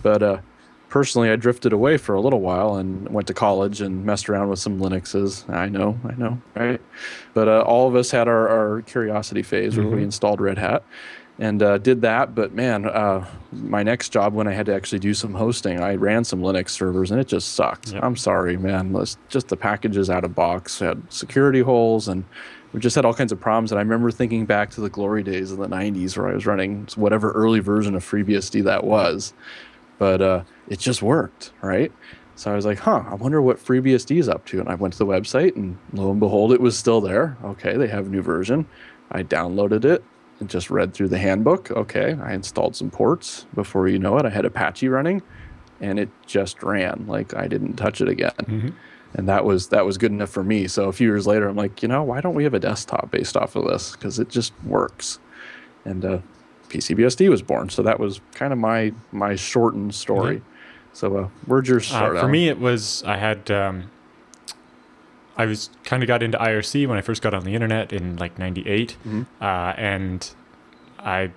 S1: But personally, I drifted away for a little while and went to college and messed around with some Linuxes. I know, right? But all of us had our curiosity phase where we installed Red Hat and did that. But man, my next job when I had to actually do some hosting, I ran some Linux servers and it just sucked.
S2: Yep.
S1: I'm sorry, man. Just the packages out of box had security holes, and we just had all kinds of problems. And I remember thinking back to the glory days of the 90s where I was running whatever early version of FreeBSD that was. But it just worked, right? So I was like, I wonder what FreeBSD is up to. And I went to the website, and lo and behold, it was still there. Okay, they have a new version. I downloaded it and just read through the handbook. Okay, I installed some ports. Before you know it, I had Apache running, and it just ran. Like I didn't touch it again. And that was good enough for me. So a few years later, I'm like, why don't we have a desktop based off of this? Because it just works. And PCBSD was born. So that was kind of my shortened story. So where'd yours start?
S2: For me, it was I was kind of got into IRC when I first got on the internet in like '98, and I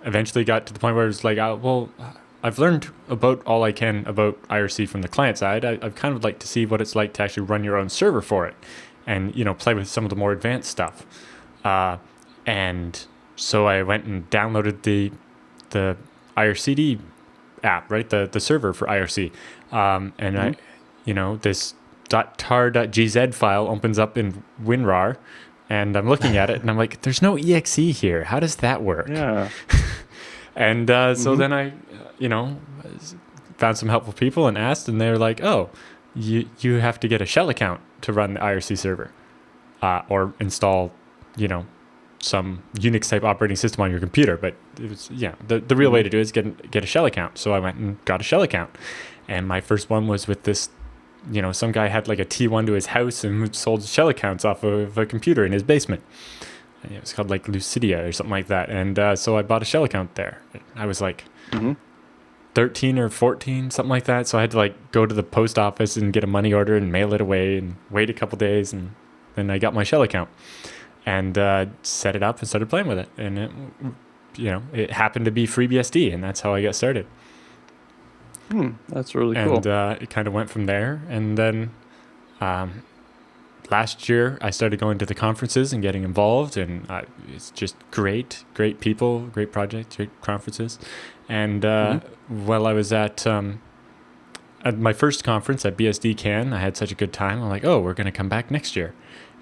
S2: eventually got to the point where it was like, I've learned about all I can about IRC from the client side. I'd kind of like to see what it's like to actually run your own server for it, and play with some of the more advanced stuff. And so I went and downloaded the IRCD app, right? The server for IRC. And this .tar.gz file opens up in WinRAR, and I'm looking at it and I'm like, there's no exe here. How does that work?
S1: Yeah.
S2: And so then I, found some helpful people and asked, and they're like, oh, you have to get a shell account to run the IRC server, or install, some Unix type operating system on your computer. But it was, the real way to do it is get a shell account. So I went and got a shell account, and my first one was with this, some guy had like a T1 to his house and sold shell accounts off of a computer in his basement. And it was called like Lucidia or something like that. And so I bought a shell account there. I was like 13 or 14, something like that. So I had to like go to the post office and get a money order and mail it away and wait a couple days, and then I got my shell account and set it up and started playing with it. And it, it happened to be FreeBSD, and that's how I got started.
S1: That's really cool.
S2: And it kind of went from there. And then last year, I started going to the conferences and getting involved, and it's just great people, great projects, great conferences. And while I was at my first conference at BSD Can, I had such a good time. I'm like, oh, we're going to come back next year.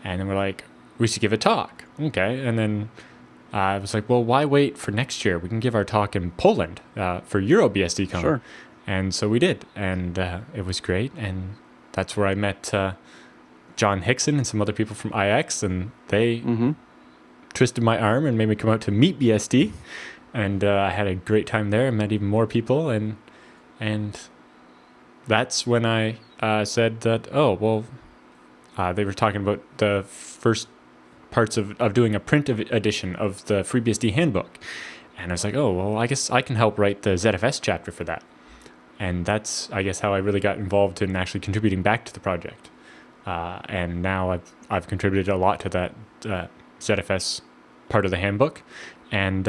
S2: And then we're like, we should give a talk. Okay. And then I was like, well, why wait for next year? We can give our talk in Poland for EuroBSD Con.
S1: Sure.
S2: And so we did. And it was great. And that's where I met John Hickson and some other people from IX. And they twisted my arm and made me come out to meet BSD. And I had a great time there. I met even more people. And that's when I said that, they were talking about the first parts of doing a print edition of the FreeBSD handbook. And I was like, I guess I can help write the ZFS chapter for that. And that's, I guess, how I really got involved in actually contributing back to the project. And now I've contributed a lot to that ZFS part of the handbook. And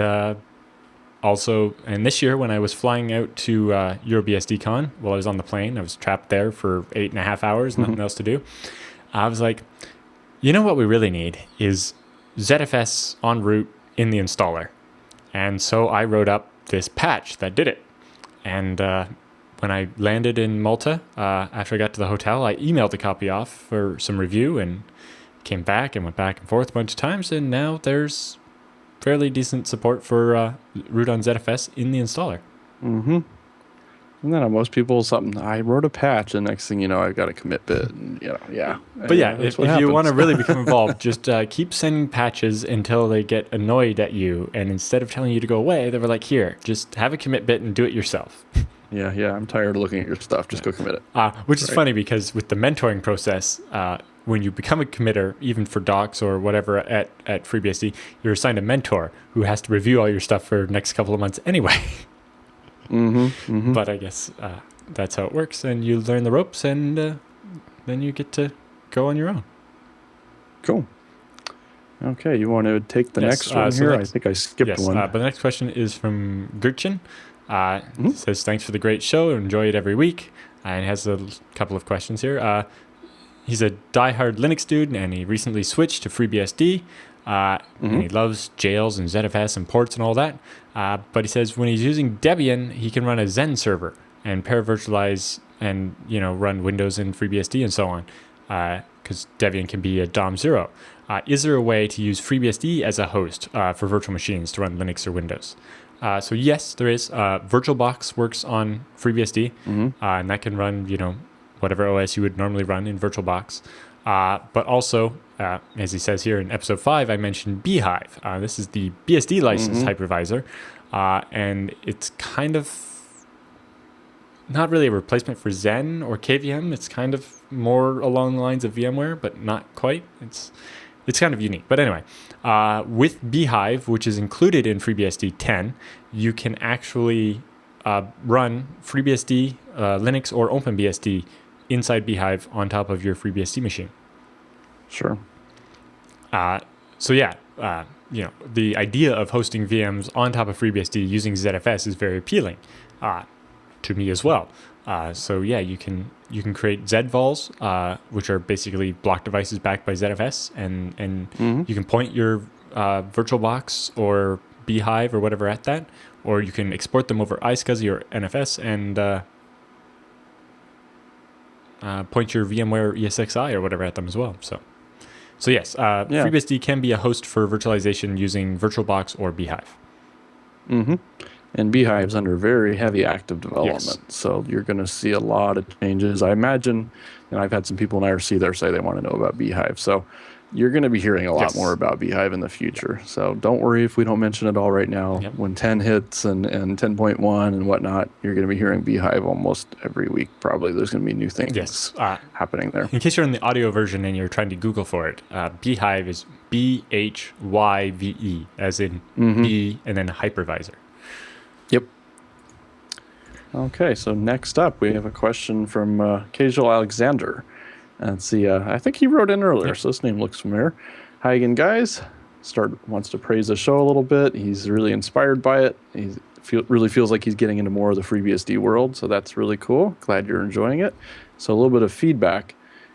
S2: also, and this year when I was flying out to EuroBSD Con, while I was on the plane, I was trapped there for 8.5 hours, nothing else to do. I was like, what we really need is ZFS en route in the installer. And so I wrote up this patch that did it. And when I landed in Malta, after I got to the hotel, I emailed a copy off for some review and came back and went back and forth a bunch of times. And now there's fairly decent support for root on ZFS in the installer.
S1: Mm-hmm. And then most people, I wrote a patch, and next thing you know, I've got a commit bit, and yeah.
S2: But if you want to really become involved, just keep sending patches until they get annoyed at you, and instead of telling you to go away, they were like, here, just have a commit bit and do it yourself.
S1: Yeah, I'm tired of looking at your stuff. Just go commit it.
S2: Which is funny because with the mentoring process, when you become a committer, even for docs or whatever at FreeBSD, you're assigned a mentor who has to review all your stuff for the next couple of months anyway. But I guess that's how it works, and you learn the ropes, and then you get to go on your own.
S1: Cool. Okay, you want to take the next one here? I think I skipped one.
S2: But the next question is from Gurchin. It says, thanks for the great show. Enjoy it every week. And has a couple of questions here. He's a diehard Linux dude, and he recently switched to FreeBSD. And he loves jails and ZFS and ports and all that. But he says when he's using Debian, he can run a Zen server and paravirtualize and run Windows and FreeBSD and so on. Because Debian can be a DOM0. Is there a way to use FreeBSD as a host for virtual machines to run Linux or Windows? So yes, there is. VirtualBox works on FreeBSD, and that can run whatever OS you would normally run in VirtualBox. But also, as he says here in episode 5, I mentioned Beehive. This is the BSD licensed hypervisor, and it's kind of not really a replacement for Zen or KVM. It's kind of more along the lines of VMware, but not quite. It's kind of unique. But anyway, with Beehive, which is included in FreeBSD 10, you can actually run FreeBSD, Linux, or OpenBSD inside Beehive on top of your FreeBSD machine.
S1: Sure.
S2: The idea of hosting VMs on top of FreeBSD using ZFS is very appealing to me as well. You can create ZVols, which are basically block devices backed by ZFS, and you can point your VirtualBox or Beehive or whatever at that, or you can export them over iSCSI or NFS and point your VMware ESXi or whatever at them as well. So yes, FreeBSD can be a host for virtualization using VirtualBox or Beehive.
S1: And Beehive's under very heavy active development, so you're going to see a lot of changes. I imagine, and I've had some people in IRC there say they want to know about Beehive, so you're going to be hearing a lot more about Beehive in the future. So don't worry if we don't mention it all right now. When 10 hits and 10.1 and whatnot, you're going to be hearing Beehive almost every week. Probably there's going to be new things happening there.
S2: In case you're in the audio version and you're trying to Google for it, Beehive is BHYVE, as in B and then hypervisor.
S1: Yep. Okay, so next up we have a question from Casual Alexander. Let's see, I think he wrote in earlier, so this name looks familiar. Hi again, guys. Wants to praise the show a little bit. He's really inspired by it. He really feels like he's getting into more of the FreeBSD world, so that's really cool. Glad you're enjoying it. So a little bit of feedback.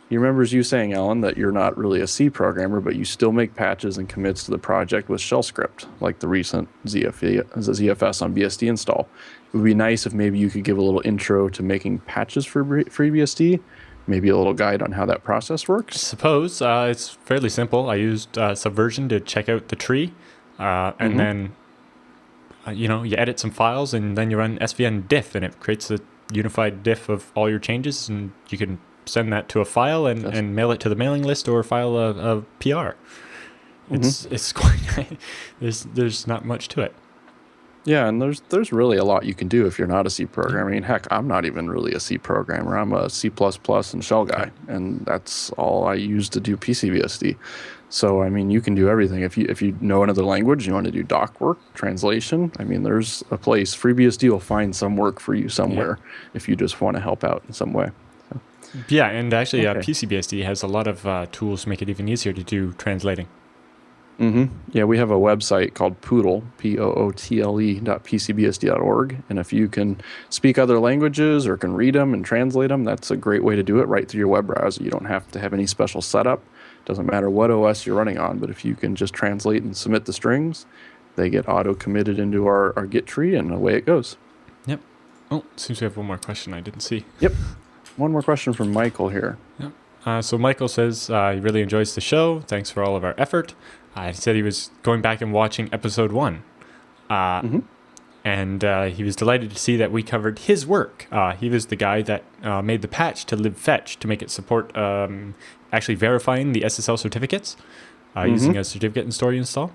S1: He remembers you saying, Alan, that you're not really a C programmer, but you still make patches and commits to the project with shell script, like the recent ZFS on BSD install. It would be nice if maybe you could give a little intro to making patches for FreeBSD, maybe a little guide on how that process works.
S2: I suppose it's fairly simple. I used Subversion to check out the tree, and then you edit some files, and then you run svn diff, and it creates a unified diff of all your changes, and you can send that to a file and mail it to the mailing list or file a PR. It's quite there's not much to it.
S1: Yeah, and there's really a lot you can do if you're not a C programmer. I mean, heck, I'm not even really a C programmer. I'm a C++ and shell guy, and that's all I use to do PCBSD. So, I mean, you can do everything. If you know another language, you want to do doc work, translation, I mean, there's a place. FreeBSD will find some work for you somewhere if you just want to help out in some way. So.
S2: Yeah, and actually PCBSD has a lot of tools to make it even easier to do translating.
S1: Yeah, we have a website called Poodle, POOTLE.PCBSD.org, and if you can speak other languages or can read them and translate them, that's a great way to do it right through your web browser. You don't have to have any special setup. Doesn't matter what OS you're running on, but if you can just translate and submit the strings, they get auto-committed into our Git tree, and away it goes.
S2: Yep. Oh, seems we have one more question I didn't see.
S1: Yep. One more question from Michael here.
S2: Yep. So Michael says he really enjoys the show. Thanks for all of our effort. He said he was going back and watching episode 1. And he was delighted to see that we covered his work. He was the guy that made the patch to libfetch to make it support actually verifying the SSL certificates using a certificate and story install.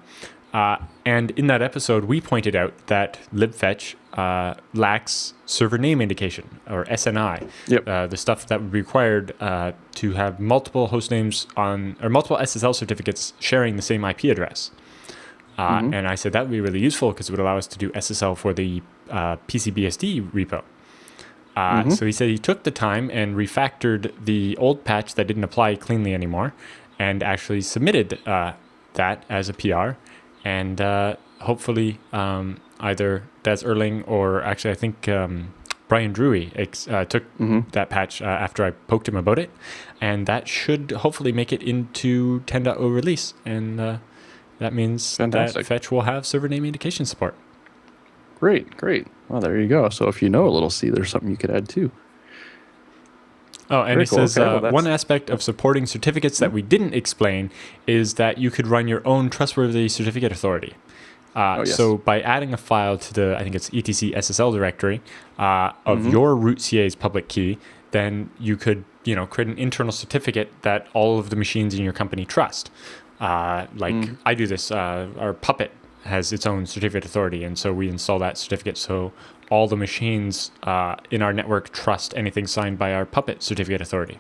S2: And in that episode, we pointed out that libfetch lacks server name indication, or SNI.
S1: Yep.
S2: The stuff that would be required to have multiple host names or multiple SSL certificates sharing the same IP address. And I said that would be really useful because it would allow us to do SSL for the PCBSD repo. So he said he took the time and refactored the old patch that didn't apply cleanly anymore and actually submitted that as a PR. And hopefully either Des Erling or actually I think Brian Drewy took that patch after I poked him about it. And that should hopefully make it into 10.0 release. And that means that fetch will have server name indication support.
S1: Great. Well, there you go. So if you know a little C, there's something you could add too.
S2: Oh, and
S1: Very
S2: he says
S1: well,
S2: one aspect of supporting certificates that we didn't explain is that you could run your own trustworthy certificate authority.
S1: Yes.
S2: So by adding a file to the, I think it's etc SSL directory of your root CA's public key, then you could, create an internal certificate that all of the machines in your company trust. I do this, our Puppet has its own certificate authority, and so we install that certificate so all the machines in our network trust anything signed by our Puppet certificate authority.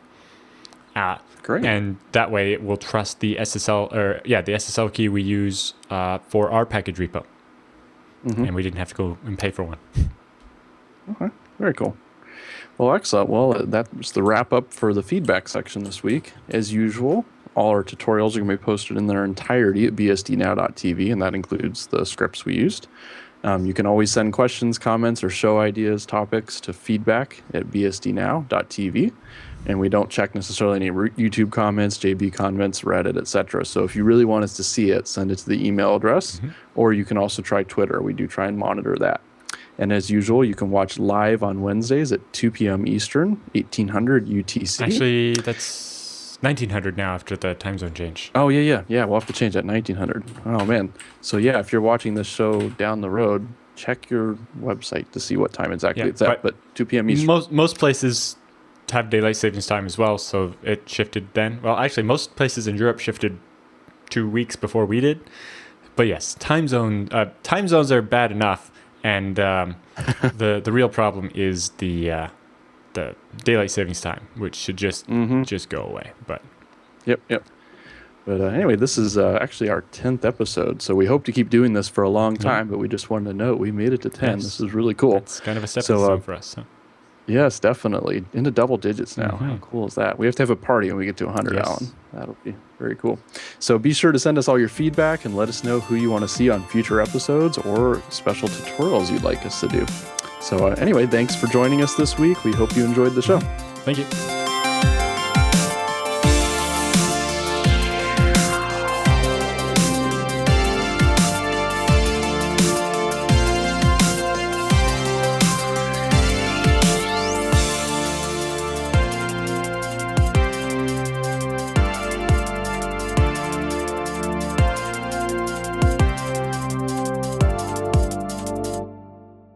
S1: Great.
S2: And that way it will trust the SSL, the SSL key we use for our package repo. And we didn't have to go and pay for one.
S1: Okay, very cool. Well, excellent. Well, that was the wrap up for the feedback section this week. As usual, all our tutorials are going to be posted in their entirety at bsdnow.tv, and that includes the scripts we used. You can always send questions, comments, or show ideas, topics to feedback at bsdnow.tv. And we don't check necessarily any YouTube comments, JB comments, Reddit, etc. So if you really want us to see it, send it to the email address, or you can also try Twitter. We do try and monitor that. And as usual, you can watch live on Wednesdays at 2 p.m. Eastern, 1800 UTC.
S2: Actually, that's 1900 now after the time zone change.
S1: Oh, yeah. We'll have to change that 1900. Oh, man. So, yeah, if you're watching this show down the road, check your website to see what time exactly it's at. But 2 p.m. Eastern.
S2: Most places have daylight savings time as well, so it shifted then. Well, actually, most places in Europe shifted 2 weeks before we did. But yes, time zones are bad enough. And the real problem is the daylight savings time, which should just go away. But
S1: Yep. But anyway, this is actually our 10th episode, so we hope to keep doing this for a long time. But we just wanted to note we made it to 10. Yes. This is really cool.
S2: It's kind of a stepping stone for us. So.
S1: Yes, definitely into double digits now. How cool is that? We have to have a party when we get to 100,
S2: yes.
S1: Alan. That'll be very cool. So be sure to send us all your feedback and let us know who you want to see on future episodes or special tutorials you'd like us to do. So anyway, thanks for joining us this week. We hope you enjoyed the show.
S2: Thank you.